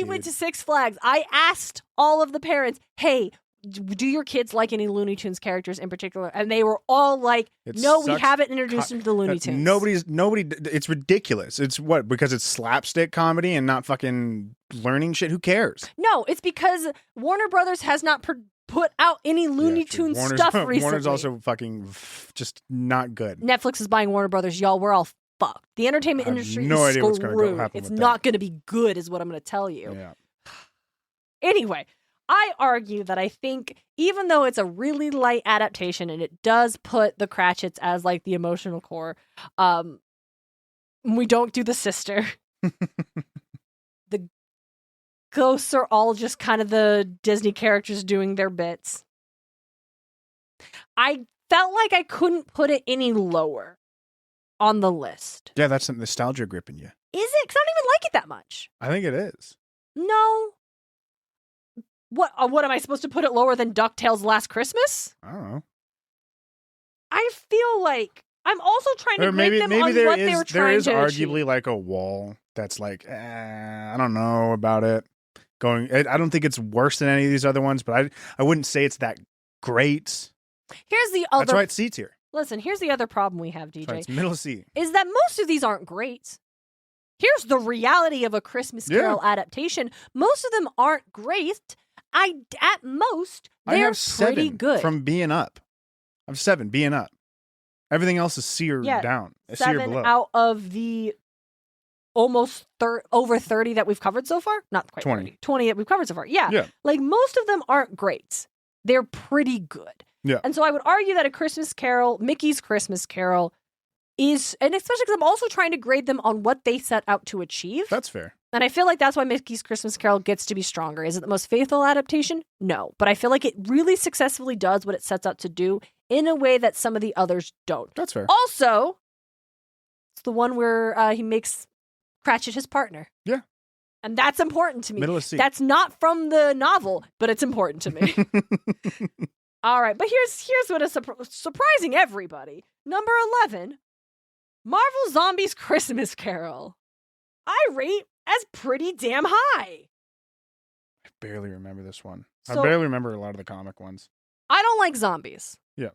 went to Six Flags, I asked all of the parents, hey, do your kids like any Looney Tunes characters in particular? And they were all like, no, we haven't introduced them to the Looney Tunes. Nobody, it's ridiculous. It's what? Because it's slapstick comedy and not fucking learning shit? Who cares? No, it's because Warner Brothers has not put out any Looney Tunes stuff recently. Warner's also fucking just not good. Netflix is buying Warner Brothers. Y'all, we're all fucked. The entertainment industry is screwed. What's gonna happen it's not going to be good is what I'm going to tell you. Yeah. Anyway, I argue that I think even though it's a really light adaptation and it does put the Cratchits as like the emotional core, we don't do the sister. The ghosts are all just kind of the Disney characters doing their bits. I felt like I couldn't put it any lower on the list. Yeah, that's some nostalgia gripping you. Is it? Because I don't even like it that much. I think it is. No. What am I supposed to put it lower than DuckTales Last Christmas? I don't know. I feel like I'm also trying to grade them on what they were trying to There is achieve. arguably like a wall that's like, I don't know about it. I don't think it's worse than any of these other ones, but I wouldn't say it's that great. Here's the other. That's why it's C tier. Listen, here's the other problem we have, DJ. It's middle C. Is that most of these aren't great. Here's the reality of A Christmas Carol adaptation. Most of them aren't great. At most, they're pretty good. From B and up. I have 7 B and up. Everything else is C or down. 7 out of the almost over 30 that we've covered so far. Not quite 20. 30. 20 that we've covered so far. Yeah. Like most of them aren't great. They're pretty good. Yeah. And so I would argue that A Christmas Carol, Mickey's Christmas Carol, is, and especially because I'm also trying to grade them on what they set out to achieve. That's fair. And I feel like that's why Mickey's Christmas Carol gets to be stronger. Is it the most faithful adaptation? No. But I feel like it really successfully does what it sets out to do in a way that some of the others don't. That's fair. Also, it's the one where he makes Cratchit his partner. Yeah. And that's important to me. Middle of C. That's not from the novel, but it's important to me. All right. But here's what is surprising everybody. Number 11, Marvel Zombies Christmas Carol. I rate as pretty damn high. I barely remember this one. So, I barely remember a lot of the comic ones. I don't like zombies. Yeah.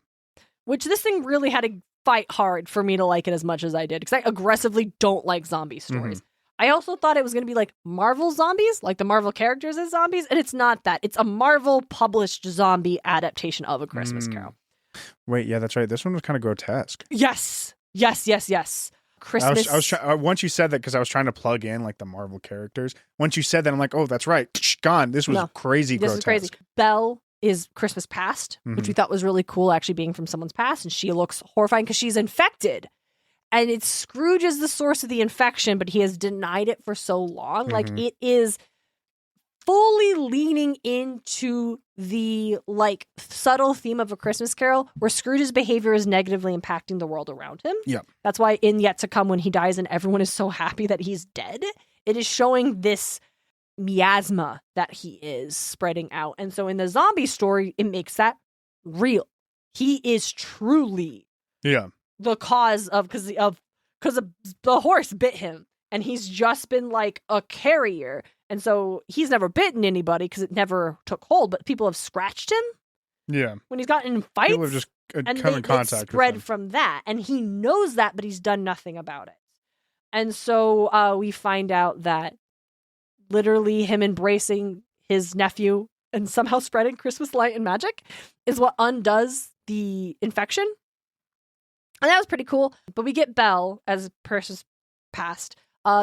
Which this thing really had to fight hard for me to like it as much as I did, because I aggressively don't like zombie stories. Mm-hmm. I also thought it was going to be like Marvel zombies, like the Marvel characters as zombies, and it's not that. It's a Marvel published zombie adaptation of A Christmas Carol. Wait, yeah, that's right. This one was kind of grotesque. Yes. Christmas. I was once you said that, because I was trying to plug in like the Marvel characters. Once you said that, I'm like, oh, that's right. Gone. This was crazy grotesque. This is crazy. Belle is Christmas past, which we thought was really cool, actually being from someone's past, and she looks horrifying because she's infected. And it's Scrooge is the source of the infection, but he has denied it for so long. Like, it is fully leaning into the like subtle theme of A Christmas Carol, where Scrooge's behavior is negatively impacting the world around him. Yeah. That's why in Yet to Come, when he dies and everyone is so happy that he's dead, it is showing this miasma that he is spreading out. And so in the zombie story, it makes that real. He is truly the cause of, because the horse bit him, and he's just been like a carrier. And so he's never bitten anybody because it never took hold, but people have scratched him. Yeah. When he's gotten in fights. People have just come in contact spread with him. from that. And he knows that, but he's done nothing about it. And so we find out that literally him embracing his nephew and somehow spreading Christmas light and magic is what undoes the infection. And that was pretty cool. But we get Belle as Christmas past.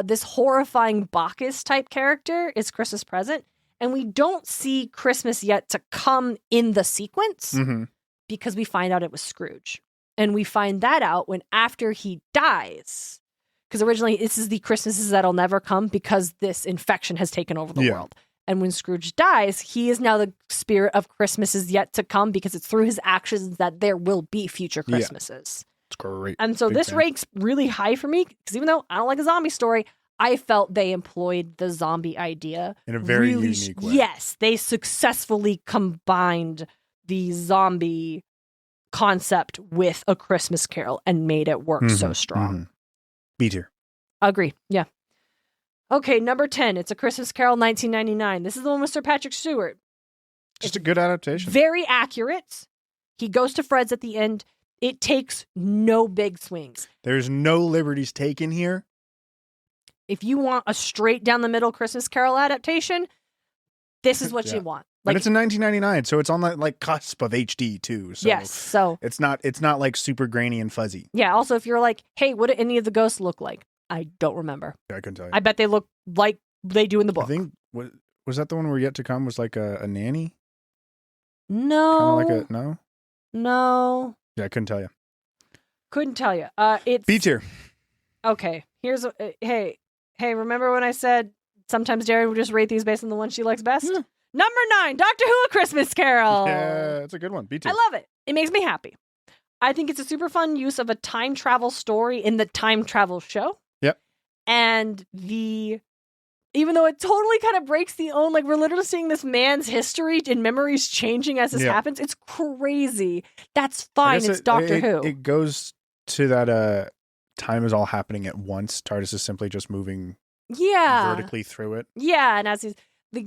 This horrifying Bacchus type character is Christmas present. And we don't see Christmas yet to come in the sequence because we find out it was Scrooge. And we find that out when after he dies. Because originally this is the Christmases that'll never come because this infection has taken over the world. And when Scrooge dies, he is now the spirit of Christmases yet to come because it's through his actions that there will be future Christmases. It's great. And so this ranks really high for me because even though I don't like a zombie story, I felt they employed the zombie idea in a very unique way. Yes, they successfully combined the zombie concept with A Christmas Carol and made it work so strong. B tier. Agree. Yeah. Okay, number 10. It's A Christmas Carol, 1999. This is the one with Sir Patrick Stewart. Just a good adaptation. Very accurate. He goes to Fred's at the end. It takes no big swings. There's no liberties taken here. If you want a straight down the middle Christmas Carol adaptation, this is what you want. Like, and it's in 1999, so it's on the like cusp of HD too. So yes, so it's not like super grainy and fuzzy. Yeah. Also, if you're like, hey, what do any of the ghosts look like? I don't remember. I couldn't tell you. I bet they look like they do in the book. I think was that the one where Yet to Come was like a nanny? No. Kind of like a no. Yeah, I couldn't tell you. Couldn't tell you. It's B tier. Okay. Here's hey. Remember when I said sometimes Darien would just rate these based on the one she likes best? Yeah. Number 9, Doctor Who: A Christmas Carol. Yeah, it's a good one. B tier. I love it. It makes me happy. I think it's a super fun use of a time travel story in the time travel show. Yep. And even though it totally kind of breaks the own, like we're literally seeing this man's history and memories changing as this happens. It's crazy. That's fine. It's Doctor Who. It goes to that time is all happening at once. TARDIS is simply just moving vertically through it. Yeah, and as he's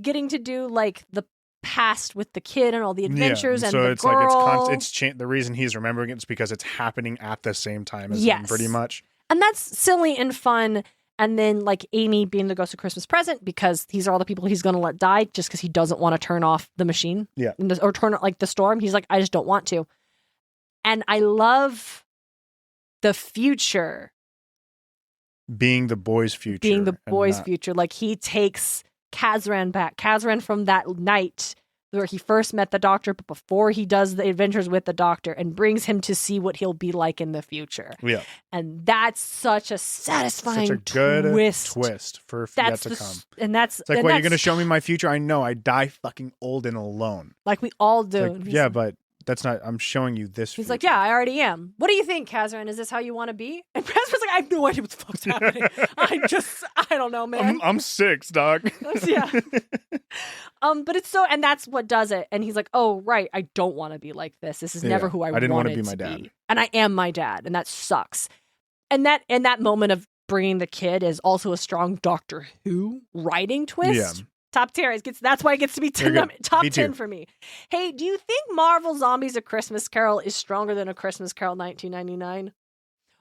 getting to do like the past with the kid and all the adventures and so the it's girl. like it's the reason he's remembering it is because it's happening at the same time as him, pretty much. And that's silly and fun. And then like Amy being the ghost of Christmas present because these are all the people he's going to let die just because he doesn't want to turn off the machine. Yeah. Or turn it like the storm. He's like, I just don't want to. And I love the future. Being the boy's future. Being the boy's future. Like he takes Kazran back. Kazran from that night where he first met the Doctor, but before he does the adventures with the Doctor, and brings him to see what he'll be like in the future. Yeah. And that's such a satisfying good twist for yet to come. And that's... It's like, you're going to show me my future? I know. I die fucking old and alone. Like we all do. Like, yeah, but that's not... I'm showing you this He's future. like, yeah, I already am. What do you think, Kazran? Is this how you want to be? And Kazran's like, I have no idea what the fuck's happening. I don't know, man. I'm 6, dog. Yeah. But it's so... And that's what does it. And he's like, oh, right, I don't want to be like this. This is never who I didn't want to be my dad. And I am my dad. And that sucks. And that moment of bringing the kid is also a strong Doctor Who writing twist. Yeah. Top tier. That's why it gets to be top 10 for me. Hey, do you think Marvel Zombies: A Christmas Carol is stronger than A Christmas Carol 1999?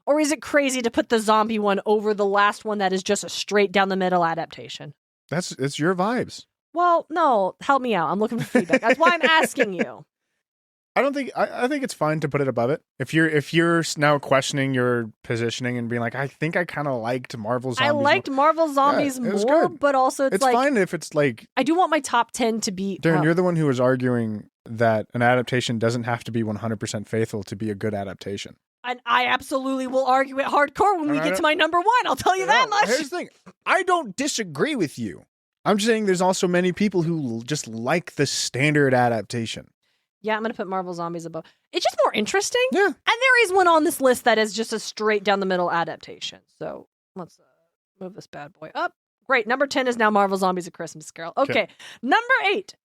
Or is it crazy to put the zombie one over the last one that is just a straight down the middle adaptation? It's your vibes. Well, no, help me out. I'm looking for feedback. That's why I'm asking you. I think it's fine to put it above it. If you're now questioning your positioning and being like, I think I kind of liked Marvel Zombies. I liked Marvel Zombies more, but also it's like... fine if it's like... I do want my top 10 to be... Darren, you're the one who was arguing that an adaptation doesn't have to be 100% faithful to be a good adaptation. And I absolutely will argue it hardcore when we get to my number 1. I'll tell you that much. Here's the thing. I don't disagree with you. I'm just saying there's also many people who just like the standard adaptation. Yeah, I'm going to put Marvel Zombies above. It's just more interesting. Yeah. And there is one on this list that is just a straight down the middle adaptation. So let's move this bad boy up. Great. Number 10 is now Marvel Zombies: A Christmas Carol. Okay. Number 8,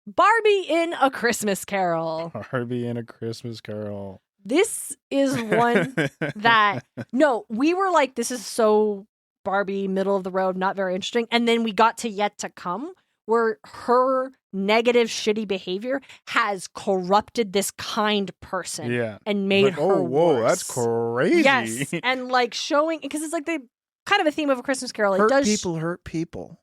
Barbie in A Christmas Carol. Barbie in A Christmas Carol. This is one that, no, we were like, this is so Barbie, middle of the road, not very interesting. And then we got to Yet to Come, where her negative, shitty behavior has corrupted this kind person and made her worse. That's crazy. Yes, and like showing, because it's like the kind of a theme of A Christmas Carol. Hurt people.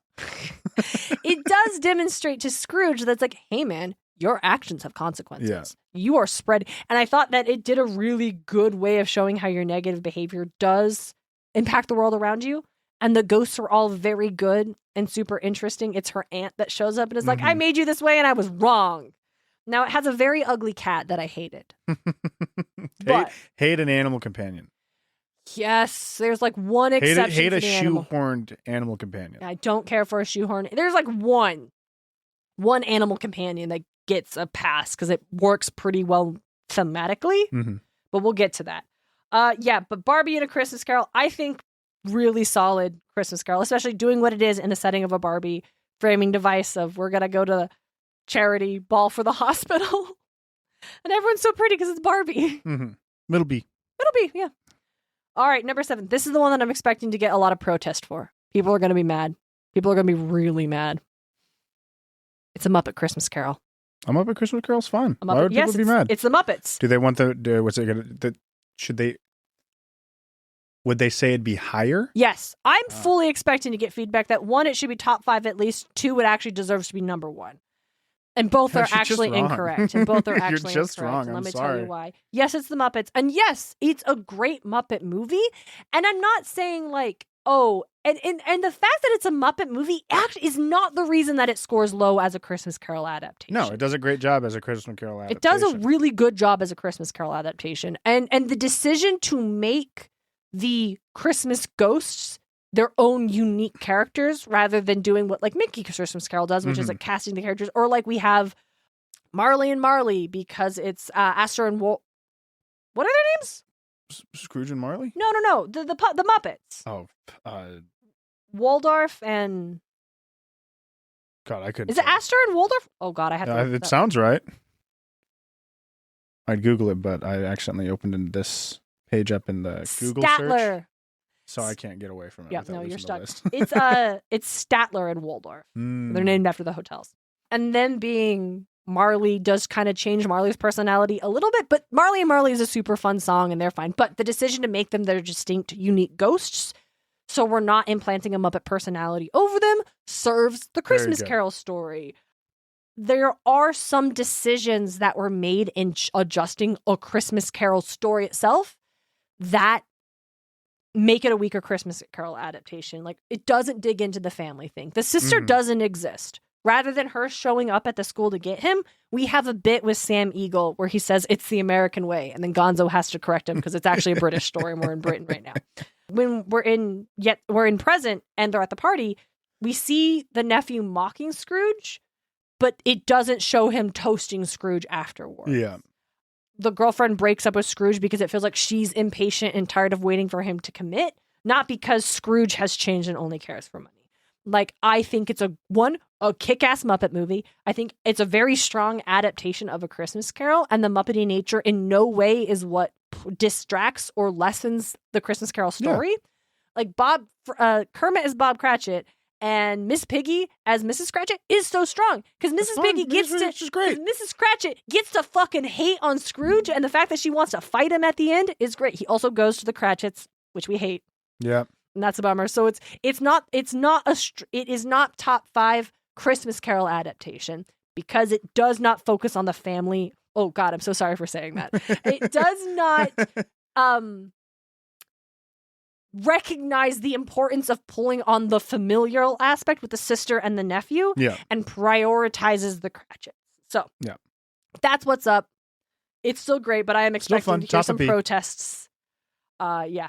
It does demonstrate to Scrooge that's like, hey man, your actions have consequences. Yeah. You are spread. And I thought that it did a really good way of showing how your negative behavior does impact the world around you. And the ghosts are all very good and super interesting. It's her aunt that shows up and is like, I made you this way and I was wrong. Now, it has a very ugly cat that I hated. Hate an animal companion. Yes, there's like one exception. Hate a animal. shoehorned animal companion. I don't care for a shoehorn. There's like one animal companion that gets a pass because it works pretty well thematically. But we'll get to that. But Barbie and A Christmas Carol, I think really solid Christmas Carol, especially doing what it is in the setting of a Barbie framing device of we're going to go to charity ball for the hospital. And everyone's so pretty because it's Barbie. Middle B, yeah. All right, number 7. This is the one that I'm expecting to get a lot of protest for. People are going to be mad. People are going to be really mad. It's a Muppet Christmas Carol. A Muppet Christmas Carol's fun. Why would people be mad? It's the Muppets. Do they want would they say it'd be higher? Yes. I'm fully expecting to get feedback that 1, it should be top 5 at least. 2, it actually deserves to be number 1. And both are actually incorrect. And both are actually You're just incorrect. wrong. And let me sorry. tell you why. Yes, it's the Muppets. And yes, it's a great Muppet movie. And I'm not saying like, oh, and the fact that it's a Muppet movie actually is not the reason that it scores low as a Christmas Carol adaptation. No, it does a great job as a Christmas Carol adaptation. It does a really good job as a Christmas Carol adaptation. And the decision to make the Christmas ghosts their own unique characters rather than doing what like Mickey Christmas Carol does, which is like casting the characters, or like we have Marley and Marley because it's Astor and what are their names? Scrooge and Marley? No. The Muppets. Oh, Waldorf and God, I couldn't. Is it Astor and Waldorf? Oh God, I have to. It sounds right. I'd Google it, but I accidentally opened this page up in the Google search. So I can't get away from it. Yeah, no, you're stuck. It's It's Statler and Waldorf. They're named after the hotels. And then being Marley does kind of change Marley's personality a little bit, but Marley and Marley is a super fun song and they're fine. But the decision to make them their distinct, unique ghosts, so we're not implanting a Muppet personality over them, serves the Christmas Carol story. There are some decisions that were made in adjusting a Christmas Carol story itself that make it a weaker Christmas Carol adaptation. Like, it doesn't dig into the family thing. The sister doesn't exist. Rather than her showing up at the school to get him, we have a bit with Sam Eagle where he says it's the American way, and then Gonzo has to correct him because it's actually a British story and we're in Britain right now. When we're in present and they're at the party, we see the nephew mocking Scrooge, but it doesn't show him toasting Scrooge afterwards. Yeah. The girlfriend breaks up with Scrooge because it feels like she's impatient and tired of waiting for him to commit, not because Scrooge has changed and only cares for money. Like, I think it's a kick-ass Muppet movie. I think it's a very strong adaptation of A Christmas Carol, and the Muppety nature in no way is what distracts or lessens the Christmas Carol story. Yeah. Like Kermit is Bob Cratchit, and Miss Piggy as Mrs. Cratchit is so strong because Mrs. Piggy Mrs. Cratchit gets to fucking hate on Scrooge, and the fact that she wants to fight him at the end is great. He also goes to the Cratchits, which we hate. Yeah, and that's a bummer. So it is not top 5 Christmas Carol adaptation because it does not focus on the family. Oh God, I'm so sorry for saying that. It does not recognize the importance of pulling on the familial aspect with the sister and the nephew, and prioritizes the Cratchits. So that's what's up. It's still great, but I am expecting to hear some protests. And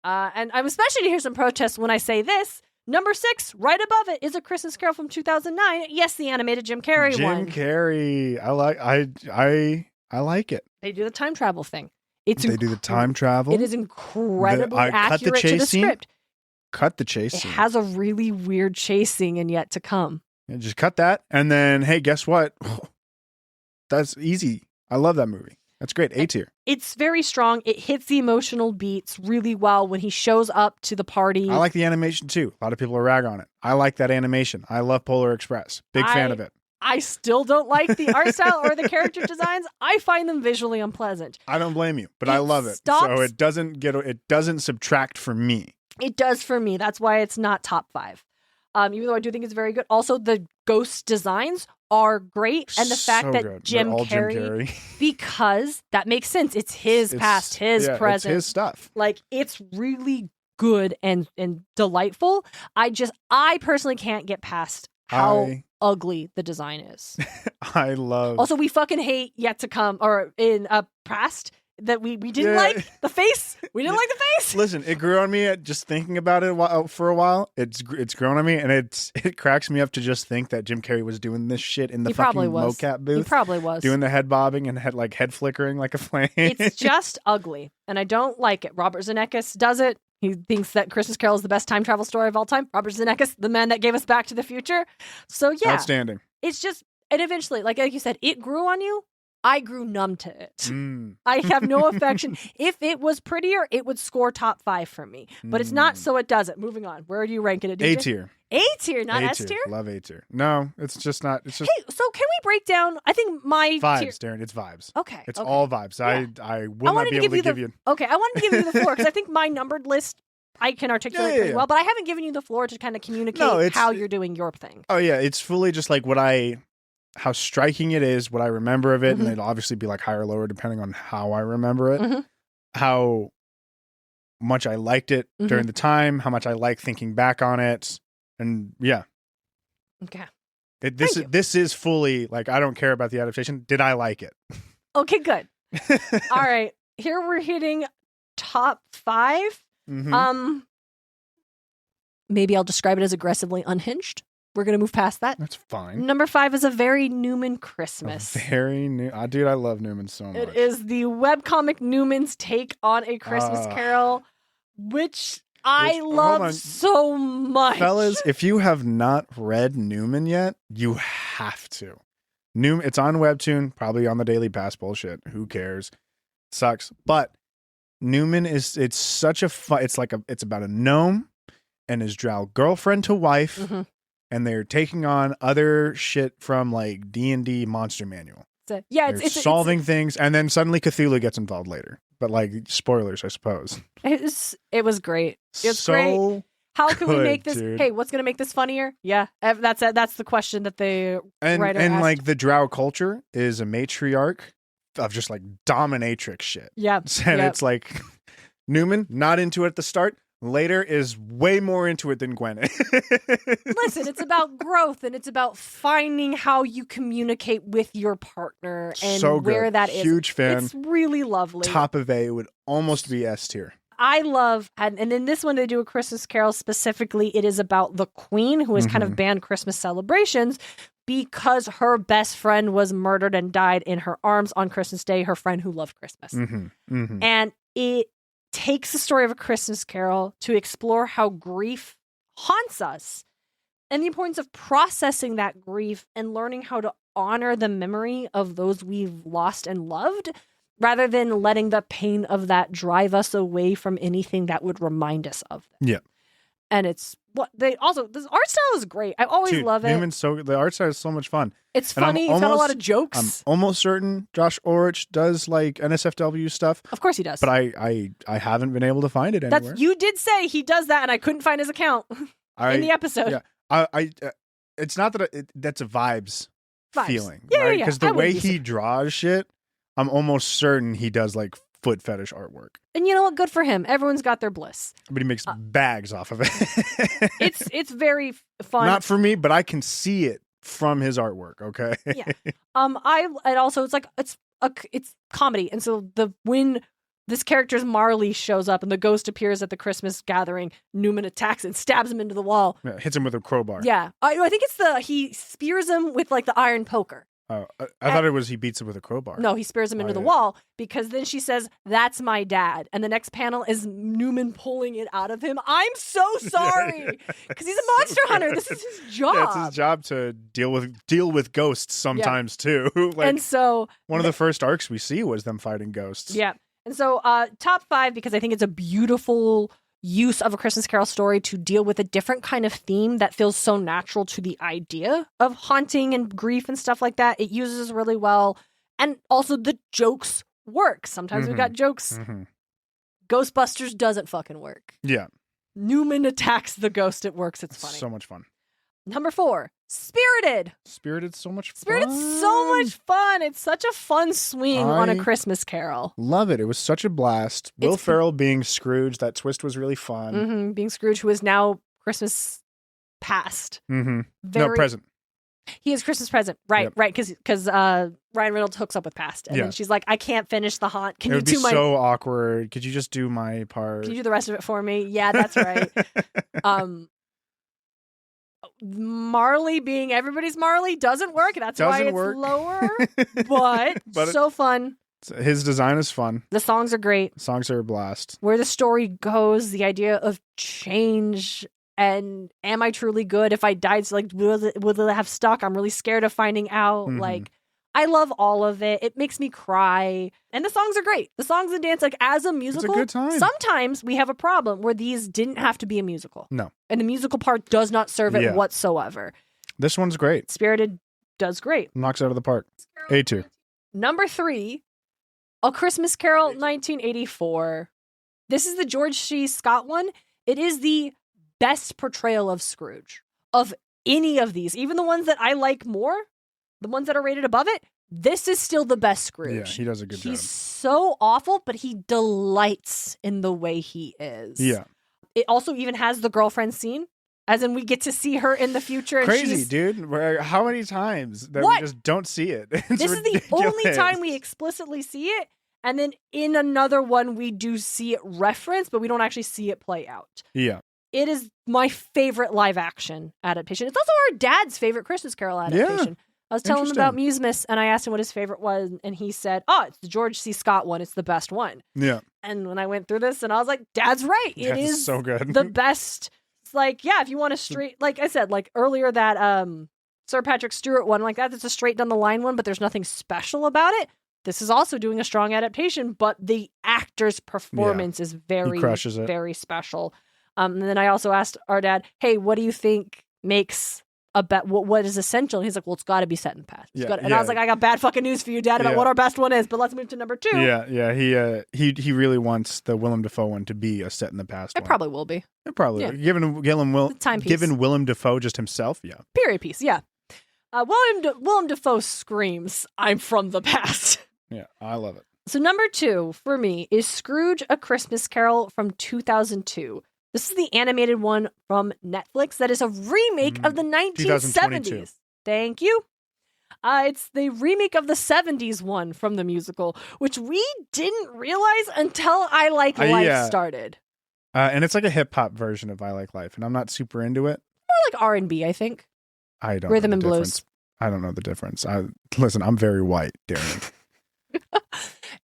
I'm especially to hear some protests when I say this. Number 6, right above it, is A Christmas Carol from 2009. Yes, the animated Jim Carrey one. Jim Carrey, I like it. They do the time travel thing. They do the time travel. It is incredibly accurate to the script. Cut the chase scene. It has a really weird chase scene and yet to come. Yeah, just cut that, and then, hey, guess what? That's easy. I love that movie. That's great. A tier. It's very strong. It hits the emotional beats really well when he shows up to the party. I like the animation, too. A lot of people are rag on it. I like that animation. I love Polar Express. Big fan of it. I still don't like the art style or the character designs. I find them visually unpleasant. I don't blame you, but I love it. So it doesn't subtract for me. It does for me. That's why it's not top 5. even though I do think it's very good. Also, the ghost designs are great, and the fact So that good. Jim They're all Carrey, Jim Carrey. because that makes sense. It's his past, his present. It's his stuff. Like, it's really good and delightful. I personally can't get past how ugly the design is. I love. Also, we fucking hate Yet to Come, or in past, that we didn't like the face. We didn't like the face. Listen, it grew on me just thinking about it for a while. It's grown on me, and it cracks me up to just think that Jim Carrey was doing this shit in the fucking mocap booth. He probably was doing the head bobbing and head flickering like a flame. It's just ugly, and I don't like it. Robert Zemeckis does it. He thinks that Christmas Carol is the best time travel story of all time. Robert Zemeckis, the man that gave us Back to the Future. So yeah, outstanding. It's just, and eventually, like you said, it grew on you. I grew numb to it. I have no affection. If it was prettier, it would score top 5 for me. But it's not, so it doesn't. Moving on. Where do you rank it? A tier. A tier, not S tier? Love A tier. No, it's just not. It's just. Hey, so can we break down? I think my vibes, Darren. It's vibes. Okay. It's all vibes. Yeah. I will not be able to give you. Okay, I wanted to give you the floor because I think my numbered list I can articulate pretty well, but I haven't given you the floor to kind of communicate how you're doing your thing. Oh yeah, it's fully just like how striking it is, what I remember of it, and it'll obviously be like higher or lower depending on how I remember it, how much I liked it during the time, how much I like thinking back on it, and yeah. Okay. This is fully like, I don't care about the adaptation. Did I like it? Okay, good. All right, here we're hitting top 5. Maybe I'll describe it as aggressively unhinged. We're going to move past that. That's fine. Number 5 is A Very Newman Christmas. Dude, I love Newman so much. It is the webcomic Newman's take on A Christmas Carol, which I love so much. Fellas, if you have not read Newman yet, you have to. It's on Webtoon, probably on the Daily Pass bullshit. Who cares? It sucks. But Newman it's such a fun, it's about a gnome and his drow girlfriend to wife. And they're taking on other shit from like D&D Monster Manual. It's solving things, and then suddenly Cthulhu gets involved later. But like, spoilers, I suppose. It was great. It's so great. How can we make this? Dude. Hey, what's going to make this funnier? Yeah, that's it. That's the question that the writer and asked. like the drow culture is a matriarch of just like dominatrix shit. Yeah, and it's like Newman not into it at the start. Later is way more into it than Gwen. Listen, it's about growth, and it's about finding how you communicate with your partner and where that is. Huge fan. It's really lovely. Top of A, would almost be S tier. I love, and in this one they do A Christmas Carol specifically. It is about the Queen, who has kind of banned Christmas celebrations because her best friend was murdered and died in her arms on Christmas Day, her friend who loved Christmas. And it takes the story of A Christmas Carol to explore how grief haunts us and the importance of processing that grief and learning how to honor the memory of those we've lost and loved, rather than letting the pain of that drive us away from anything that would remind us of them. Yeah. And it's what they also, this art style is great. I always love it. The art style is so much fun. It's funny. It's got a lot of jokes. I'm almost certain Josh Orich does like NSFW stuff. Of course he does. But I haven't been able to find it anywhere. You did say he does that, and I couldn't find his account in the episode. Yeah. It's not that that's a vibes feeling. Yeah, right? yeah. Because the way he draws shit, I'm almost certain he does like foot fetish artwork. And you know what? Good for him. Everyone's got their bliss. But he makes bags off of it. It's very fun. Not for me, but I can see it from his artwork. Okay. Yeah. And also it's comedy, and so when this character's Marley shows up and the ghost appears at the Christmas gathering, Newman attacks and stabs him into the wall. Yeah, hits him with a crowbar. Yeah. I think it's he spears him with like the iron poker. Oh, I thought it was he beats him with a crowbar. No, he spears him into the wall, because then she says, "That's my dad." And the next panel is Newman pulling it out of him. I'm so sorry, because he's a monster hunter. This is his job. Yeah, it's his job to deal with ghosts sometimes too. Like, and so one of the first arcs we see was them fighting ghosts. Yeah. And so top 5, because I think it's a beautiful use of A Christmas Carol story to deal with a different kind of theme that feels so natural to the idea of haunting and grief and stuff like that. It uses really well. And also the jokes work. Sometimes we've got jokes. Ghostbusters doesn't fucking work. Yeah. Newman attacks the ghost. It works. It's funny. So much fun. Number 4, Spirited. Spirited's so much fun. Spirited's so much fun. It's such a fun swing on A Christmas Carol. Love it. It was such a blast. Will Ferrell being Scrooge, that twist was really fun. Mm-hmm. Being Scrooge, who is now Christmas past. Mm-hmm. No, present. He is Christmas present. Right, right. Because Ryan Reynolds hooks up with past. And then she's like, I can't finish the haunt. Can you do my... It would be so awkward. Could you just do my part? Can you do the rest of it for me? Yeah, that's right. Marley being everybody's Marley doesn't work. That's why it's lower. But so fun. His design is fun. The songs are great. The songs are a blast. Where the story goes, the idea of change... And am I truly good? If I died, like, will it have stuck? I'm really scared of finding out. Mm-hmm. Like, I love all of it. It makes me cry. And the songs are great. The songs and dance, like, as a musical. It's a good time. Sometimes we have a problem where these didn't have to be a musical. No. And the musical part does not serve it whatsoever. This one's great. Spirited does great. Knocks it out of the park. A2. Number 3, A Christmas Carol, 1984. This is the George C. Scott one. It is the best portrayal of Scrooge of any of these, even the ones that I like more, the ones that are rated above it. This is still the best Scrooge. Yeah, he does a good job. He's so awful, but he delights in the way he is. Yeah. It also even has the girlfriend scene, as in we get to see her in the future. And crazy, dude. How many times that we just don't see it? This ridiculous. Is the only time we explicitly see it. And then in another one, we do see it referenced, but we don't actually see it play out. Yeah. It is my favorite live action adaptation. It's also our dad's favorite Christmas Carol adaptation. Yeah. I was telling him about Musemas, and I asked him what his favorite was, and he said, it's the George C. Scott one. It's the best one. Yeah. And when I went through this, and I was like, Dad's right. It is so good. The best. It's like, yeah, if you want a straight, like I said, like earlier that Sir Patrick Stewart one, like that's a straight down the line one, but there's nothing special about it. This is also doing a strong adaptation, but the actor's performance is very, very special. And then I also asked our dad, hey, what do you think makes what is essential? And he's like, well, it's got to be set in the past. And I was like, I got bad fucking news for you, Dad, about what our best one is. But let's move to number 2. Yeah. He really wants the Willem Dafoe one to be a set in the past. It probably will be. It probably will. Given Willem Dafoe just himself, yeah. Period piece, yeah. Willem Dafoe screams, I'm from the past. Yeah, I love it. So number 2 for me is Scrooge: A Christmas Carol from 2002. This is the animated one from Netflix that is a remake of the 1970s. Thank you. It's the remake of the 70s one from the musical, which we didn't realize until I Like Life started. And it's like a hip-hop version of I Like Life, and I'm not super into it. More like R&B, I think. I don't Rhythm know and blues. I don't know the difference. Listen, I'm very white, Darien.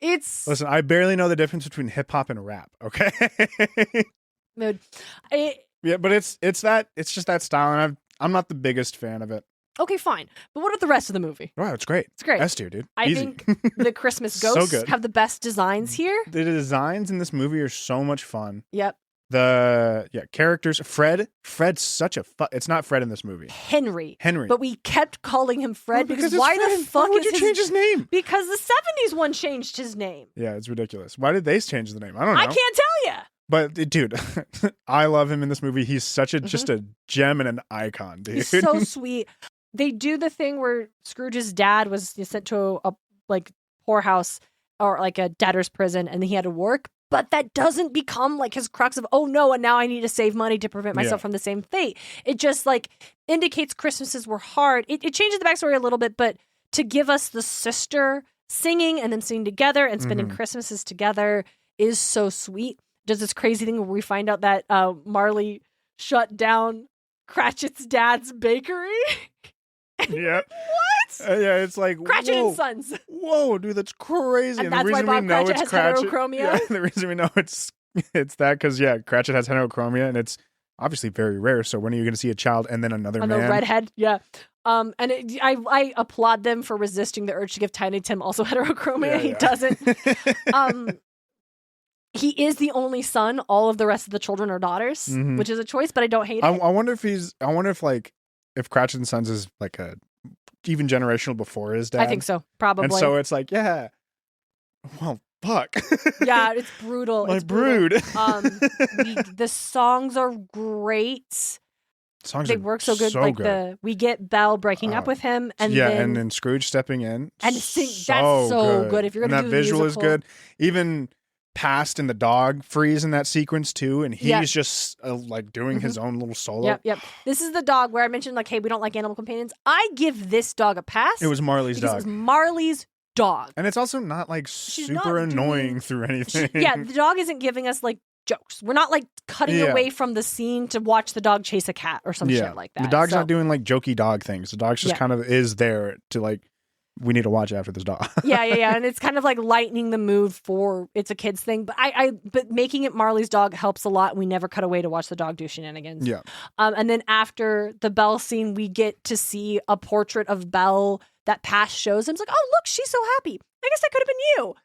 Listen, I barely know the difference between hip-hop and rap, okay? Mood. But it's just that style, and I'm not the biggest fan of it. Okay, fine. But what about the rest of the movie? Wow, it's great. It's great. S tier, dude. I think the Christmas ghosts have the best designs here. The designs in this movie are so much fun. Yep. The characters. Fred's such a it's not Fred in this movie. Henry. But we kept calling him Fred because why the fuck would you change his name? Because the 70s one changed his name. Yeah, it's ridiculous. Why did they change the name? I don't know. I can't tell you. But dude, I love him in this movie. He's such just a gem and an icon, dude. He's so sweet. They do the thing where Scrooge's dad was sent to a poorhouse or like a debtor's prison, and he had to work. But that doesn't become like his crux of, oh no, and now I need to save money to prevent myself from the same fate. It just like indicates Christmases were hard. It changes the backstory a little bit, but to give us the sister singing and them singing together and spending Christmases together is so sweet. Does this crazy thing where we find out that Marley shut down Cratchit's dad's bakery? Yeah. What? Yeah, it's like Cratchit and Sons. Whoa, dude, that's crazy. And that's why Bob Cratchit has heterochromia. Yeah, the reason we know it's that because Cratchit has heterochromia, and it's obviously very rare. So when are you going to see a child and then another man? A redhead, yeah. And I applaud them for resisting the urge to give Tiny Tim also heterochromia. He doesn't. He is the only son. All of the rest of the children are daughters, which is a choice, but I don't hate it. I wonder if Cratchit and Sons is like a even generational before his dad. I think so, probably. And so it's like, well, fuck. Yeah, it's brutal. Like, it's brood. The songs are great. Songs they are work so good. so like good. we get Belle breaking up with him, and and then Scrooge stepping in, and that's so good. If you're gonna and do that the visual musical. is good. Even Past and the dog freeze in that sequence too, and he's just like doing his own little solo. Yep. This is the dog where I mentioned like, hey, we don't like animal companions. I give this dog a pass. It was Marley's dog. It was Marley's dog, and it's also not like super annoying through anything. The dog isn't giving us like jokes. We're not like cutting away from the scene to watch the dog chase a cat or some shit like that. The dog's not doing like jokey dog things. The dog's just kind of is there to like, we need to watch after this dog. yeah. And it's kind of like lightening the mood for it's a kid's thing. But but making it Marley's dog helps a lot. We never cut away to watch the dog do shenanigans. Yeah. And then after the Belle scene, we get to see a portrait of Belle that Past shows him. It's like, oh, look, she's so happy. I guess that could have been you.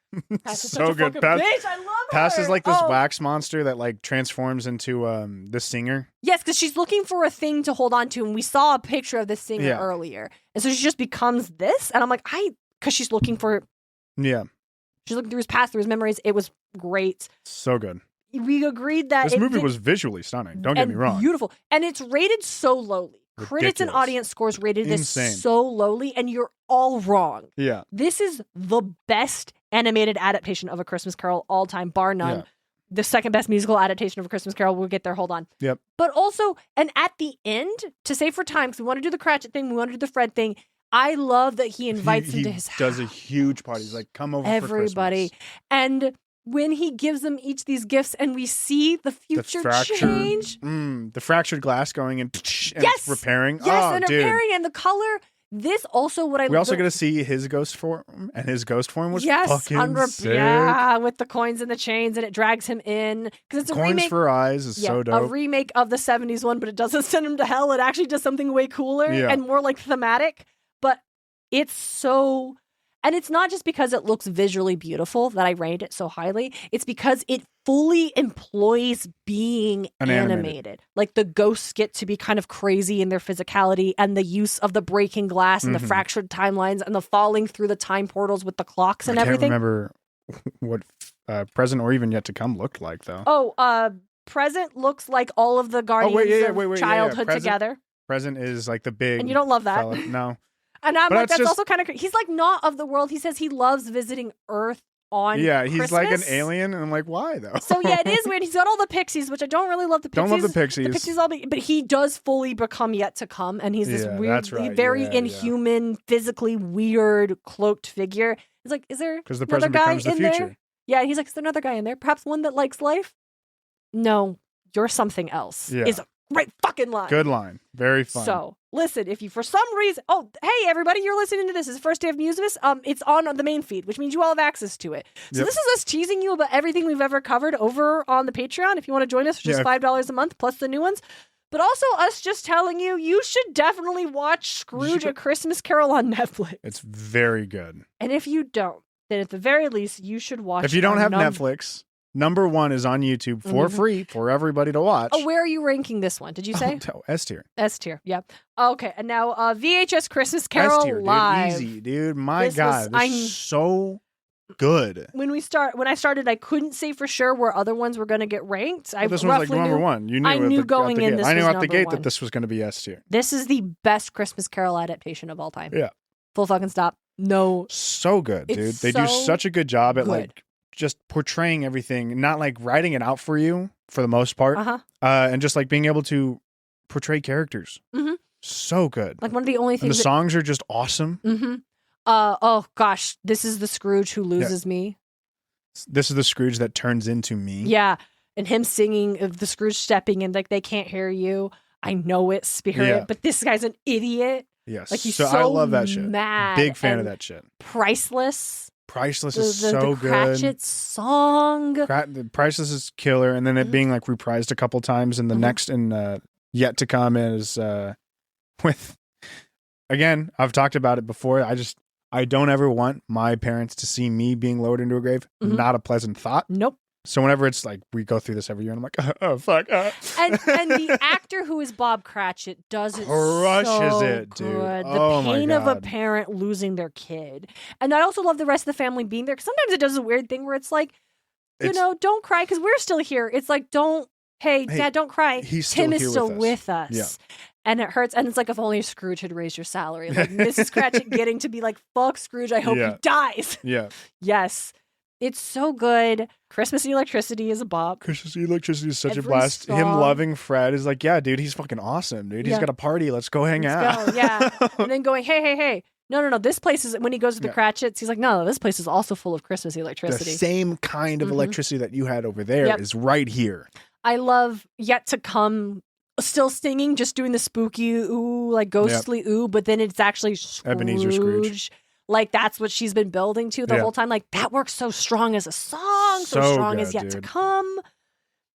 Past is so such a good. fucking bitch. I love her. Past is like this wax monster that like transforms into the singer. Yes, because she's looking for a thing to hold on to, and we saw a picture of the singer earlier, and so she just becomes this. And I'm like, because she's looking for. Yeah. She's looking through his past, through his memories. It was great. So good. We agreed that this movie was visually stunning. Don't get me wrong. Beautiful, and it's rated so lowly. Ridiculous. Critics and audience scores rated this Insane. so lowly, and you're all wrong. Yeah. This is the best animated adaptation of A Christmas Carol all time, bar none. Yeah. The second best musical adaptation of A Christmas Carol. We'll get there. Hold on. Yep. But also, and at the end, to save for time, because we want to do the Cratchit thing, we want to do the Fred thing. I love that he invites them to his house. He does a huge party. He's like, come over everybody. for Christmas. And when he gives them each these gifts and we see the future change. The fractured glass going and it's repairing. Yes, repairing. And the color. This also what I we also get to see his ghost form, and his ghost form was fucking sick. Yeah, with the coins and the chains, and it drags him in because it's a coins remake for eyes is so dope. A remake of the 70s one, but it doesn't send him to hell. It actually does something way cooler and more like thematic. But it's so, and it's not just because it looks visually beautiful that I rate it so highly. It's because it fully employs being animated. Like the ghosts get to be kind of crazy in their physicality, and the use of the breaking glass and the fractured timelines and the falling through the time portals with the clocks and everything. I can't remember what present or even yet to come looked like though. Present looks like all of the Guardians of childhood together. Present is like the big, and you don't love that. Fella. No. And I'm like, that's also kind of. He's like not of the world. He says he loves visiting Earth on. Yeah, he's Christmas. like an alien, and I'm like, why though? So yeah, it is weird. He's got all the pixies, which I don't really love. The pixies. Don't love the pixies. The pixies but he does fully become yet to come, and he's this weird, very inhuman, physically weird, cloaked figure. He's like, is there because the another present guy becomes the in future? There? Yeah, he's like, is there another guy in there? Perhaps one that likes life. No, you're something else. Yeah. Is a great fucking line. Good line. Very fun. So, listen, if you for some reason... Oh, hey, everybody, you're listening to this. It's the first day of Musemas. It's on the main feed, which means you all have access to it. So this is us teasing you about everything we've ever covered over on the Patreon. If you want to join us, which is $5 a month, plus the new ones. But also us just telling you, you should definitely watch Scrooge A Christmas Carol on Netflix. It's very good. And if you don't, then at the very least, you should watch it. If you don't have Netflix... Number 1 is on YouTube for free for everybody to watch. Oh, where are you ranking this one? Did you say? S tier. S tier, yeah. Okay, and now VHS Christmas Carol S-tier, live. Easy, dude. My God, this is so good. When I started, I couldn't say for sure where other ones were going to get ranked. This one's like number 1. You knew I knew going in. I knew out the gate that this was going to be S tier. This is the best Christmas Carol adaptation of all time. Yeah. Full fucking stop. No. So good, dude. They do such a good job at like just portraying everything, not like writing it out for you for the most part, and just like being able to portray characters. So good. Like one of the only things. And the songs are just awesome. Oh gosh, this is the Scrooge who loses me. This is the Scrooge that turns into me. Yeah, and him singing, the Scrooge stepping in, like they can't hear you. I know it, spirit, but this guy's an idiot. Yes, like he's so I love that shit. Mad, big fan of that shit. Priceless. Priceless is so the good. Cratchit song. The Priceless is killer, and then it being like reprised a couple times, and the next and yet to come is with. Again, I've talked about it before. I don't ever want my parents to see me being lowered into a grave. Not a pleasant thought. Nope. So whenever it's like we go through this every year, and I'm like, oh fuck. And the actor who is Bob Cratchit does it crushes so it, dude. good. Oh the pain of a parent losing their kid, and I also love the rest of the family being there. Because sometimes it does a weird thing where it's like, don't cry because we're still here. It's like, hey, Dad, don't cry. He's Tim still is still with us. Yeah. And it hurts. And it's like, if only Scrooge had raised your salary. Like Mrs. Cratchit getting to be like, fuck Scrooge, I hope he dies. Yeah. Yes. It's so good. Christmas Electricity is a bop. Christmas Electricity is such a Every blast. song. Him loving Fred is like, yeah, dude, he's fucking awesome, dude. He's got a party. Let's go hang out. Go. Yeah. And then going, hey. No. This place is, when he goes to the Cratchits, he's like, no, this place is also full of Christmas electricity. The same kind of electricity that you had over there is right here. I love Yet to Come still singing, just doing the spooky ooh, like ghostly ooh, but then it's actually Scrooge. Ebenezer Scrooge. Like that's what she's been building to the whole time. Like that works so strong as a song, so strong good, as Yet to Come.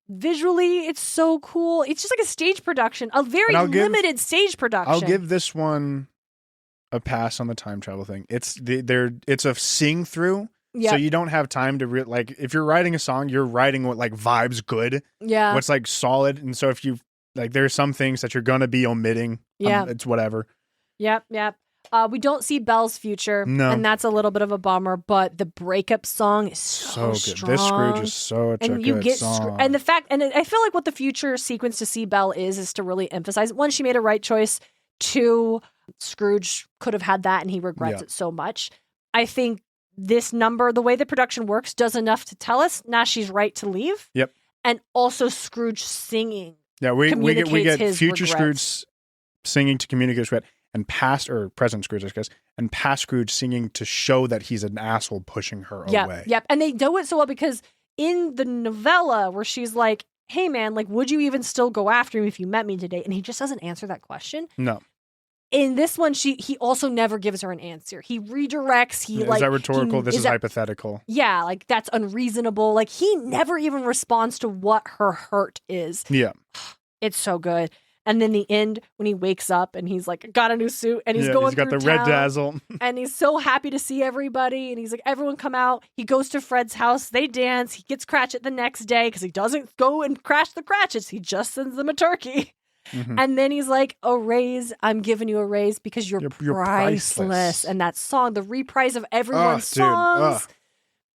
Visually, it's so cool. It's just like a stage production, a very limited stage production. I'll give this one a pass on the time travel thing. It's a sing through. So you don't have time to like if you're writing a song, you're writing what like vibes good. Yeah. What's like solid. And so if you like there's some things that you're gonna be omitting. Yeah. It's whatever. Yep. We don't see Belle's future. No. And that's a little bit of a bummer, but the breakup song is so good. strong. This Scrooge is such a good song. And the fact, and I feel like what the future sequence to see Belle is to really emphasize, one, she made a right choice. Two, Scrooge could have had that and he regrets it so much. I think this number, the way the production works, does enough to tell us now she's right to leave. Yep. And also Scrooge singing. Yeah, we get future regrets. Scrooge singing to communicate his regret, and past or present Scrooge, I guess, and past Scrooge singing to show that he's an asshole pushing her away. Yep. And they do it so well because in the novella where she's like, hey man, like, would you even still go after him if you met me today? And he just doesn't answer that question. No. In this one, he also never gives her an answer. He redirects. Is that rhetorical? This is hypothetical. Yeah, like that's unreasonable. Like he never even responds to what her hurt is. Yeah. It's so good. And then the end when he wakes up and he's like, got a new suit and he's got the red dazzle. And he's so happy to see everybody. And he's like, everyone come out. He goes to Fred's house. They dance. He gets Cratchit the next day because he doesn't go and crash the Cratchits. He just sends them a turkey. Mm-hmm. And then he's like, a raise. I'm giving you a raise because you're priceless. And that song, the reprise of everyone's songs.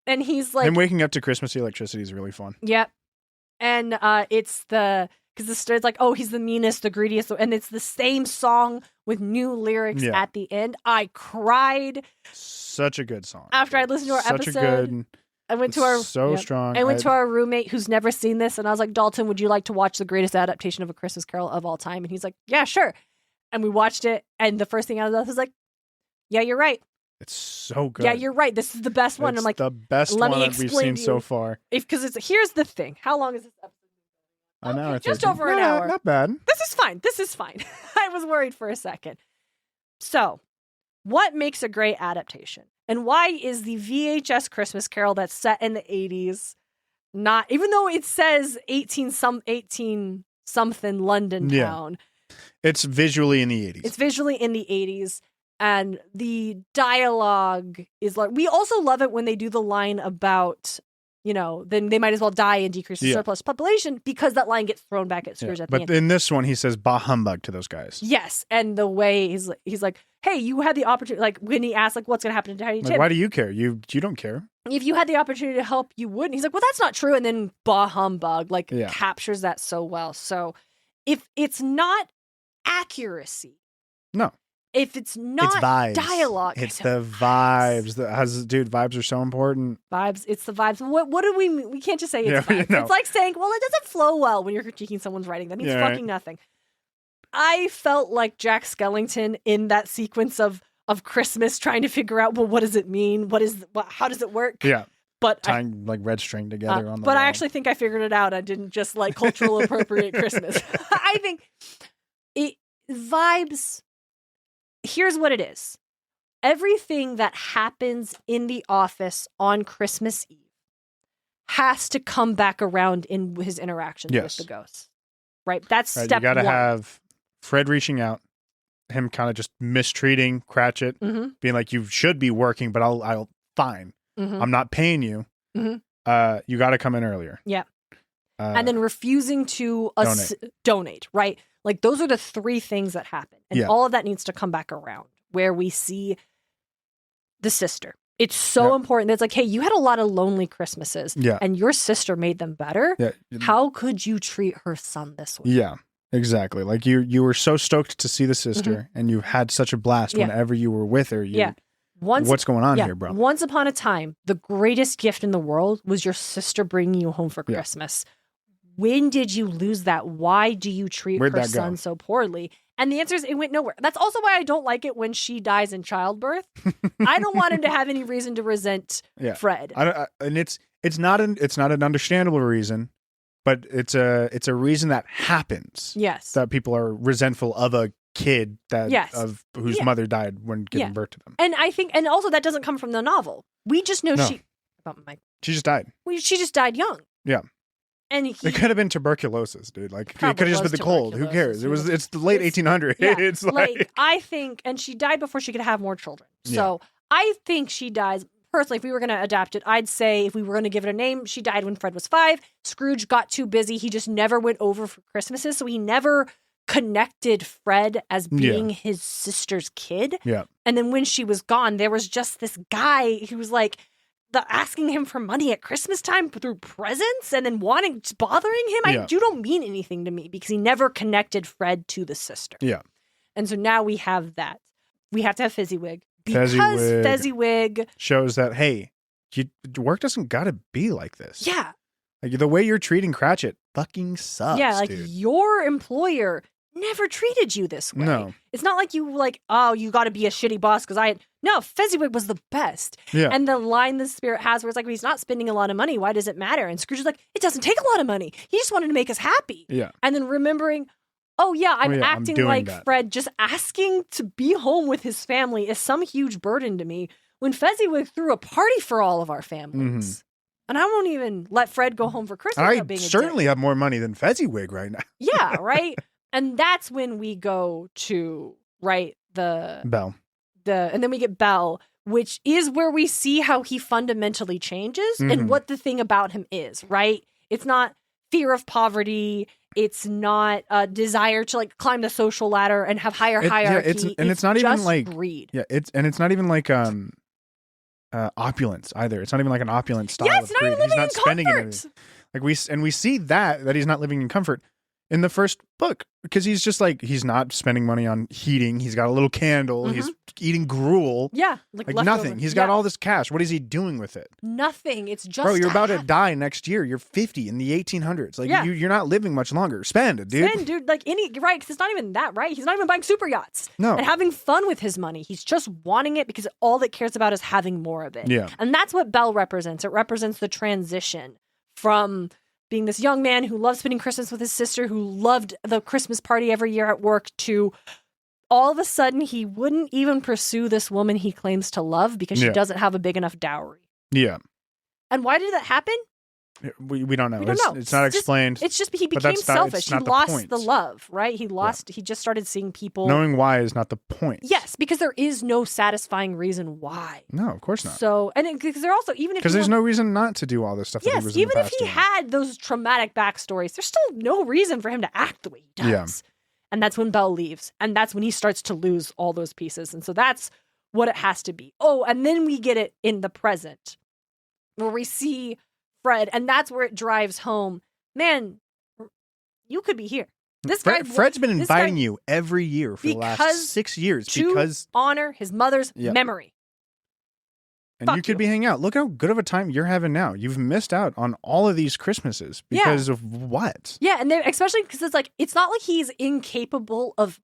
And he's like, him waking up to Christmas Electricity is really fun. Yep. And it's because the story's like, oh, he's the meanest, the greediest. And it's the same song with new lyrics at the end. I cried. Such a good song. After I listened to our episode. I went to our strong. I went to our roommate who's never seen this, and I was like, Dalton, would you like to watch the greatest adaptation of A Christmas Carol of all time? And he's like, yeah, sure. And we watched it, and the first thing out of that was like, yeah, you're right. It's so good. Yeah, you're right. This is the best one. It's I'm like, the best one that we've seen so far. Because here's the thing. How long is this episode? An hour. Just over an hour. Not bad. This is fine. I was worried for a second. So, what makes a great adaptation? And why is the VHS Christmas Carol that's set in the 80s not, even though it says 18 something London town. It's visually in the 80s. It's visually in the 80s. And the dialogue is like, we also love it when they do the line about, then they might as well die and decrease the surplus population because that line gets thrown back at Scrooge at the end. But in this one, he says, bah humbug to those guys. Yes. And the way he's like, hey, you had the opportunity, like when he asked, like, what's going to happen to Tiny Tim? Why do you care? You don't care. If you had the opportunity to help, you wouldn't. He's like, well, that's not true. And then bah humbug, captures that so well. So if it's not accuracy. No. If it's not dialogue. It's the vibes. Vibes are so important. Vibes. It's the vibes. What do we mean? We can't just say it's vibes. It's like saying, well, it doesn't flow well when you're critiquing someone's writing. That means fucking nothing. I felt like Jack Skellington in that sequence of Christmas trying to figure out, well, what does it mean? How does it work? Yeah. But tying red string together on the But wall. I actually think I figured it out. I didn't just like cultural appropriate Christmas. I think vibes. Here's what it is. Everything that happens in the office on Christmas Eve has to come back around in his interactions with the ghosts. Right? That's step one. You got to have Fred reaching out, him kind of just mistreating Cratchit, being like, you should be working, but I'll fine. Mm-hmm. I'm not paying you. Mm-hmm. You got to come in earlier. Yeah. And then refusing to donate, right? Like those are the three things that happen. And all of that needs to come back around where we see the sister. It's so important. It's like, hey, you had a lot of lonely Christmases and your sister made them better. Yeah. How could you treat her son this way? Yeah. Exactly. Like you were so stoked to see the sister, and you had such a blast whenever you were with her. What's going on here, bro? Once upon a time, the greatest gift in the world was your sister bringing you home for Christmas. When did you lose that? Why do you treat her son so poorly? And the answer is it went nowhere. That's also why I don't like it when she dies in childbirth. I don't want him to have any reason to resent Fred. And it's not an understandable reason, but it's a reason that happens. Yes, that people are resentful of a kid of whose mother died when giving birth to them. And I think, and also that doesn't come from the novel. We just know she just died. She just died young. Yeah. And it could have been tuberculosis, dude. Like it could have just been the cold. Who cares? It's the late 1800s. Yeah, it's like I think, and she died before she could have more children. So I think she dies. Personally, if we were going to adapt it, I'd say if we were going to give it a name, she died when Fred was 5. Scrooge got too busy. He just never went over for Christmases, so he never connected Fred as being his sister's kid. Yeah. And then when she was gone, there was just this guy who was like asking him for money at Christmas time through presents and then bothering him. You don't mean anything to me because he never connected Fred to the sister. Yeah. And so now we have that. We have to have Fezziwig. Because Fezziwig shows that, hey, work doesn't gotta be like this. Yeah. Like the way you're treating Cratchit fucking sucks. Yeah, like dude. Your employer never treated you this way. No. It's not like you you gotta be a shitty boss because no, Fezziwig was the best. Yeah. And the line the spirit has where it's like, well, he's not spending a lot of money. Why does it matter? And Scrooge is like, it doesn't take a lot of money. He just wanted to make us happy. Yeah. And then remembering, I'm acting like that. Fred, just asking to be home with his family is some huge burden to me when Fezziwig threw a party for all of our families. And I won't even let Fred go home for Christmas. I certainly have more money than Fezziwig right now. Yeah, right? And that's when we go to, the Belle. And then we get Belle, which is where we see how he fundamentally changes and what the thing about him is, right? It's not fear of poverty. It's not a desire to climb the social ladder and have higher hierarchy. It's not even like greed. Yeah, it's not even like opulence either. It's not even like an opulent style of greed. He's not spending it. Like we see that he's not living in comfort in the first book because he's just he's not spending money on heating. He's got a little candle. He's eating gruel. Yeah, like nothing. He's got all this cash. What is he doing with it? Nothing. It's just bro. You're about to die next year. You're 50 in the 1800s. You're not living much longer. Spend it, dude. Spend, dude. Right? Because it's not even that, right? He's not even buying super yachts. No, and having fun with his money. He's just wanting it because all that cares about is having more of it. Yeah, and that's what Belle represents. It represents the transition from being this young man who loved spending Christmas with his sister, who loved the Christmas party every year at work, to all of a sudden he wouldn't even pursue this woman he claims to love because she doesn't have a big enough dowry. Yeah. And why did that happen? We don't know. We don't know. It's not explained. It's just he became selfish. He lost the love, right? He just started seeing people. Knowing why is not the point. Yes, because there is no satisfying reason why. No, of course not. So, and because there also, even if there's no reason not to do all this stuff. Yes, that he was even in the if he had those traumatic backstories, there's still no reason for him to act the way he does. Yeah. And that's when Belle leaves, and that's when he starts to lose all those pieces. And so that's what it has to be. Oh, and then we get it in the present, where we see Fred, and that's where it drives home. Man, you could be here. Fred's been inviting you every year for the last 6 years because honor his mother's memory. And you could be hanging out. Look how good of a time you're having now. You've missed out on all of these Christmases because of what? Yeah, and especially because it's not like he's incapable of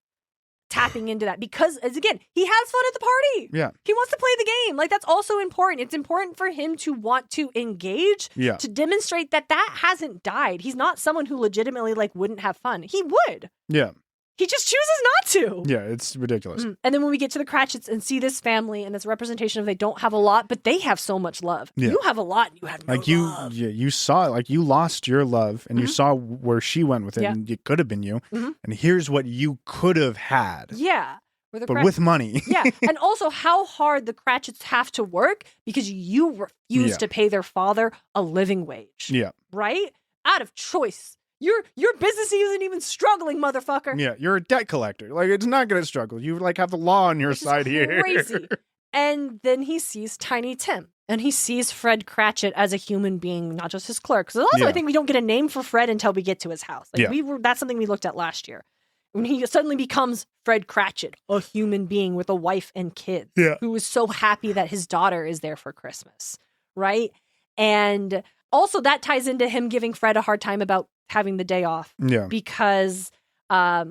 tapping into that because, again, he has fun at the party. Yeah. He wants to play the game. That's also important. It's important for him to want to engage, to demonstrate that hasn't died. He's not someone who legitimately, wouldn't have fun. He would. Yeah. He just chooses not to. Yeah, it's ridiculous. And then when we get to the Cratchits and see this family and this representation of they don't have a lot, but they have so much love. Yeah. You have a lot and you have no love. Yeah, you saw you lost your love and you saw where she went with it and it could have been you. And here's what you could have had. Yeah. With money. Yeah. And also how hard the Cratchits have to work because you refuse to pay their father a living wage. Yeah. Right? Out of choice. Your business isn't even struggling, motherfucker. Yeah, you're a debt collector. It's not going to struggle. You have the law on your side here. Crazy. And then he sees Tiny Tim. And he sees Fred Cratchit as a human being, not just his clerk. Because also, I think we don't get a name for Fred until we get to his house. Like that's something we looked at last year. When he suddenly becomes Fred Cratchit, a human being with a wife and kids, who is so happy that his daughter is there for Christmas, right? And also that ties into him giving Fred a hard time about having the day off. Yeah. Because Bob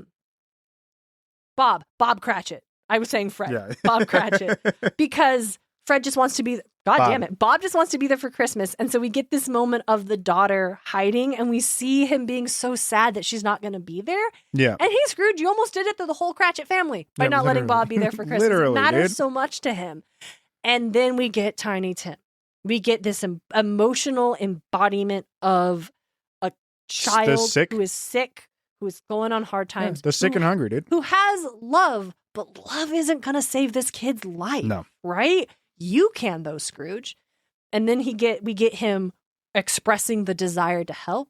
Cratchit. I was saying Fred. Yeah. Bob Cratchit. Because Fred just wants to be, damn it, Bob just wants to be there for Christmas. And so we get this moment of the daughter hiding and we see him being so sad that she's not going to be there. Yeah. And hey, Scrooge, you almost did it to the whole Cratchit family by not letting Bob be there for Christmas. It matters so much to him. And then we get Tiny Tim. We get this emotional embodiment of a child who is sick, who is going on hard times. Yeah, the sick and hungry, dude. Who has love, but love isn't going to save this kid's life. No. Right? You can, though, Scrooge. And then we get him expressing the desire to help.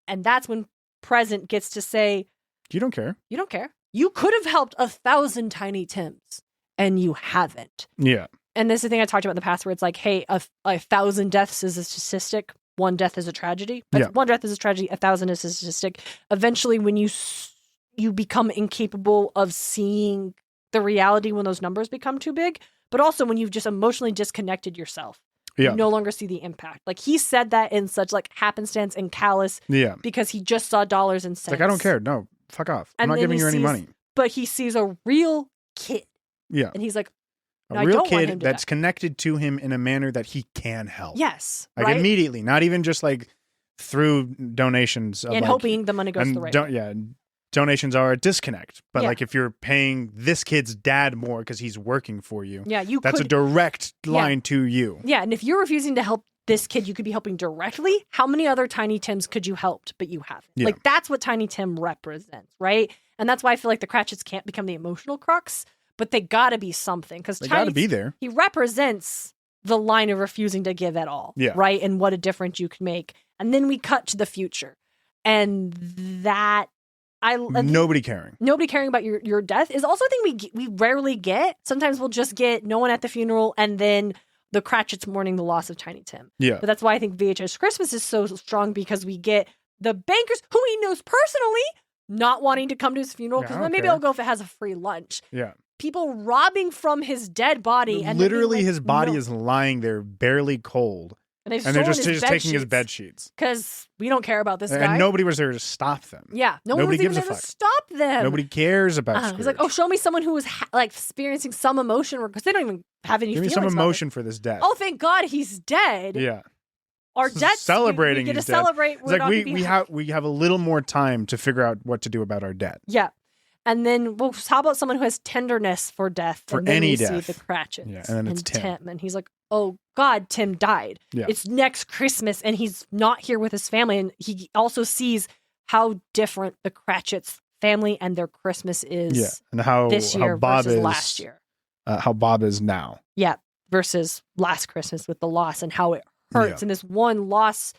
And that's when Present gets to say, you don't care. You don't care. You could have helped 1,000 Tiny Tims, and you haven't. Yeah. And this is the thing I talked about in the past where it's like, hey, 1,000 deaths is a statistic. One death is a tragedy. One death is a tragedy. 1,000 is a statistic. Eventually, when you become incapable of seeing the reality when those numbers become too big, but also when you've just emotionally disconnected yourself, you no longer see the impact. Like he said that in such like happenstance and callous because he just saw dollars and cents. Like, I don't care. No, fuck off. I'm not giving you any money. But he sees a real kid. Yeah. And he's like, a real kid that's connected to him in a manner that he can help. Yes. Like immediately, not even just like through donations. And hoping the money goes the right way. Yeah. Donations are a disconnect. But like if you're paying this kid's dad more because he's working for you, that's a direct line to you. Yeah. And if you're refusing to help this kid, you could be helping directly. How many other Tiny Tims could you help, but you haven't? Yeah. Like that's what Tiny Tim represents, right? And that's why I feel like the Cratchits can't become the emotional crux. But they gotta be something because they gotta be there. He represents the line of refusing to give at all, right? And what a difference you can make. And then we cut to the future, and that nobody caring about your death is also a thing we rarely get. Sometimes we'll just get no one at the funeral, and then the Cratchits mourning the loss of Tiny Tim. Yeah, but that's why I think VHS Christmas is so strong because we get the bankers who he knows personally not wanting to come to his funeral because maybe I'll go if it has a free lunch. Yeah. People robbing from his dead body. And literally his body is lying there barely cold. And they're just taking his bed sheets. Because we don't care about this guy. And nobody was there to stop them. Yeah. Nobody was even there to stop them. Nobody cares about Scrooge. He's like, oh, show me someone who was experiencing some emotion. Because they don't even have any feelings. Give me some emotion for this death. Oh, thank God he's dead. Yeah. Our deaths, celebrating we get to his death. Celebrate. It's like we have a little more time to figure out what to do about our debt. Yeah. And then, how about someone who has tenderness for death? For and then any we death. See the Cratchits. Yeah, and then it's Tim. And he's like, oh, God, Tim died. Yeah. It's next Christmas, and he's not here with his family. And he also sees how different the Cratchits family and their Christmas is and how this year Bob versus last year. How Bob is now. Yeah, versus last Christmas with the loss and how it hurts. And this one loss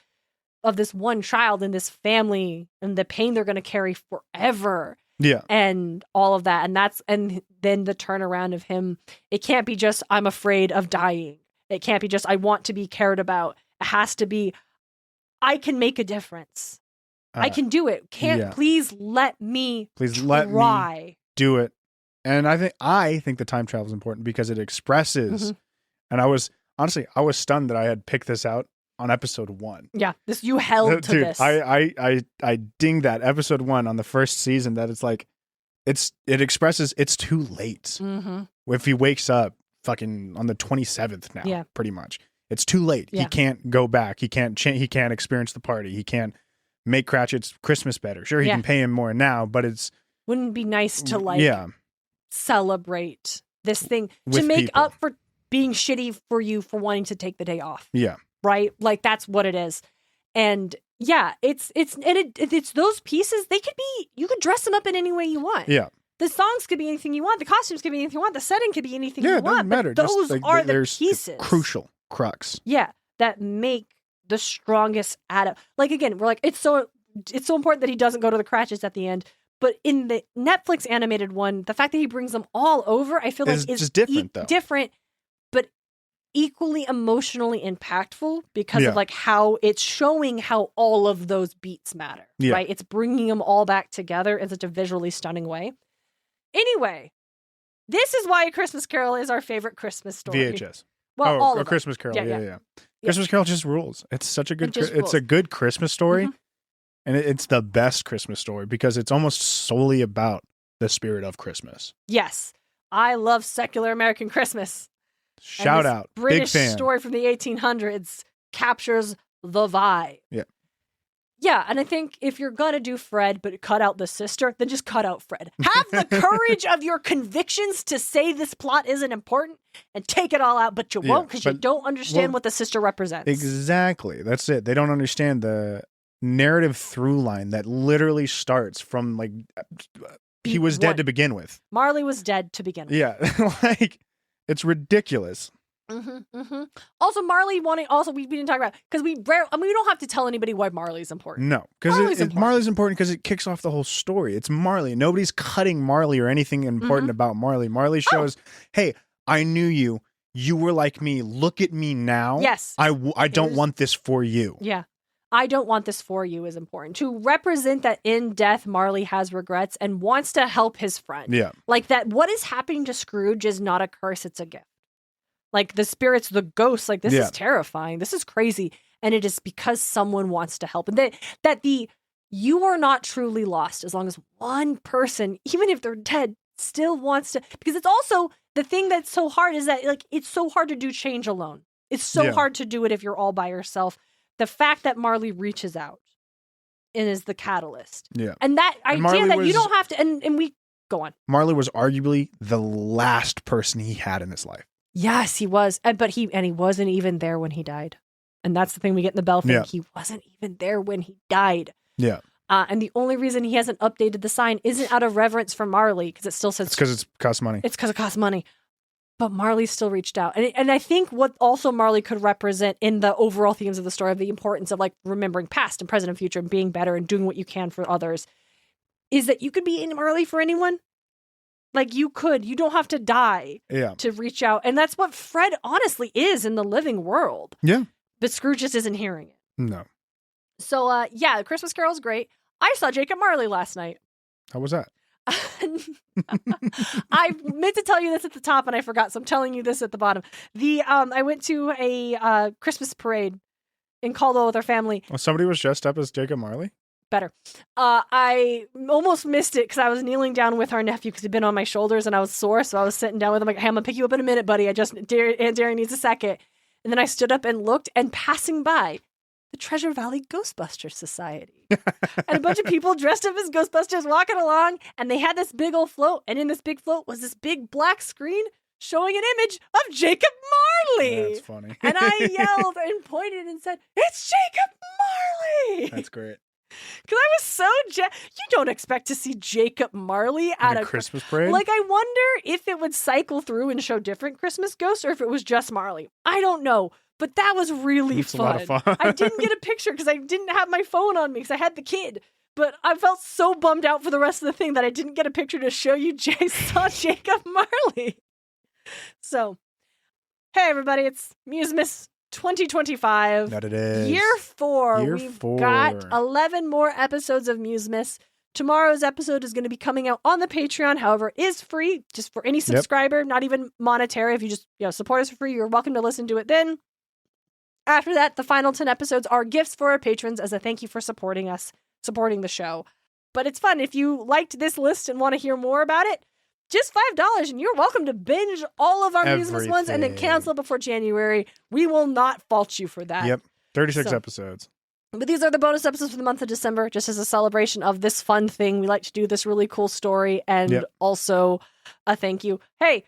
of this one child in this family and the pain they're going to carry forever. Yeah. And all of that. And then the turnaround of him. It can't be just, I'm afraid of dying. It can't be just, I want to be cared about. It has to be, I can make a difference. I can do it. Please let me try. Do it. And I think the time travel is important because it expresses, and I was stunned that I had picked this out on episode 1. Yeah, you held to this. I dinged that episode 1 on the first season that it's like, it expresses it's too late. If he wakes up fucking on the 27th now, pretty much. It's too late. Yeah. He can't go back. He can't he can't experience the party. He can't make Cratchit's Christmas better. Sure, he can pay him more now, but wouldn't it be nice to celebrate this thing to make people up for being shitty for you for wanting to take the day off. Yeah. Right? Like that's what it is. And yeah, it's those pieces, you could dress them up in any way you want. Yeah. The songs could be anything you want. The costumes could be anything you want. The setting could be anything you want. Yeah, it doesn't matter. But those are the pieces. Crucial crux. Yeah. That make the strongest like again, we're like, it's so important that he doesn't go to the Cratchits at the end. But in the Netflix animated one, the fact that he brings them all over, I feel like is just different though. Different, but equally emotionally impactful because Yeah. of like how it's showing how all of those beats matter, Yeah. right? It's bringing them all back together in such a visually stunning way. Anyway, this is why A Christmas Carol is our favorite Christmas story. VHS. Well, all A of them. Christmas Carol. Yeah. Christmas Carol just rules. It's such a good. just It's a rules. good Christmas story, Mhm. and it's the best Christmas story because it's almost solely about the spirit of Christmas. Yes. I love secular American Christmas. Shout And this out, British big fan. story from the 1800s captures the vibe. Yeah. Yeah, and I think if you're going to do Fred, but cut out the sister, then just cut out Fred. Have the courage of your convictions to say this plot isn't important and take it all out, but you won't because you don't understand what the sister represents. Exactly. That's it. They don't understand the narrative through line that literally starts from like he was dead to begin with. Marley was dead to begin with. Yeah. Like it's ridiculous. Also, Marley wanting. Also, we didn't talk about because we don't have to tell anybody why Marley's important. No, because Marley's important because it kicks off the whole story. It's Marley. Nobody's cutting Marley or anything important about Marley. Marley shows, hey, I knew you. You were like me. Look at me now. Yes, I don't want this for you. Yeah. I don't want this for you is important. To represent that in death, Marley has regrets and wants to help his friend. Yeah. Like that what is happening to Scrooge is not a curse, it's a gift. Like the spirits, the ghosts, like this is terrifying. This is crazy. And it is because someone wants to help. And that you are not truly lost as long as one person, even if they're dead, still wants to, because it's also the thing that's so hard is that like it's so hard to do change alone. It's so hard to do it if you're all by yourself. The fact that Marley reaches out and is the catalyst. Yeah. And that idea that you don't have to, and we go on. Marley was arguably the last person he had in his life. Yes, he was. But he wasn't even there when he died. And that's the thing we get in the Bell thing. Yeah. He wasn't even there when he died. Yeah. And the only reason he hasn't updated the sign isn't out of reverence for Marley, because it still says... It's because it costs money. It's because it costs money. But Marley still reached out. And I think what also Marley could represent in the overall themes of the story of the importance of like remembering past and present and future and being better and doing what you can for others is that you could be in Marley for anyone. Like you don't have to die to reach out. And that's what Fred honestly is in the living world. Yeah. But Scrooge just isn't hearing it. No. So, The Christmas Carol's great. I saw Jacob Marley last night. How was that? I meant to tell you this at the top and I forgot, so I'm telling you this at the bottom. I went to a Christmas parade in Caldwell with our family. Well, somebody was dressed up as Jacob Marley? Better. I almost missed it because I was kneeling down with our nephew because he'd been on my shoulders and I was sore, so I was sitting down with him like, hey, I'm gonna pick you up in a minute, buddy. Aunt Darien needs a second. And then I stood up and looked, and passing by the Treasure Valley Ghostbusters Society. And a bunch of people dressed up as Ghostbusters walking along, and they had this big old float, and in this big float was this big black screen showing an image of Jacob Marley. That's funny. And I yelled and pointed and said, it's Jacob Marley! That's great. Because I was so you don't expect to see Jacob Marley at a Christmas parade? Like, I wonder if it would cycle through and show different Christmas ghosts or if it was just Marley. I don't know. But that was really fun. A lot of fun. I didn't get a picture because I didn't have my phone on me because I had the kid. But I felt so bummed out for the rest of the thing that I didn't get a picture to show you saw Jacob Marley. So, hey, everybody, it's Musemas 2025. That it is. Year 4. We've got 11 more episodes of Musemas. Tomorrow's episode is going to be coming out on the Patreon. However, it is free just for any subscriber, not even monetary. If you just support us for free, you're welcome to listen to it then. After that, the final 10 episodes are gifts for our patrons as a thank you for supporting us, supporting the show. But it's fun. If you liked this list and want to hear more about it, just $5 and you're welcome to binge all of our Musemas ones and then cancel before January. We will not fault you for that. Yep. 36 episodes. But these are the bonus episodes for the month of December, just as a celebration of this fun thing. We like to do this really cool story and also a thank you. Hey,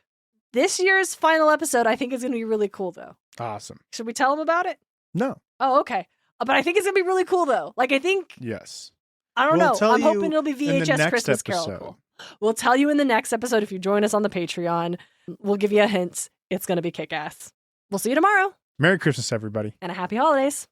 this year's final episode I think is going to be really cool, though. Awesome. Should we tell them about it? No. Oh, okay. But I think it's going to be really cool, though. Like, I think... Yes. I don't know. I'm hoping it'll be VHS Christmas Carol. Cool. We'll tell you in the next episode if you join us on the Patreon. We'll give you a hint. It's going to be kick-ass. We'll see you tomorrow. Merry Christmas, everybody. And a happy holidays.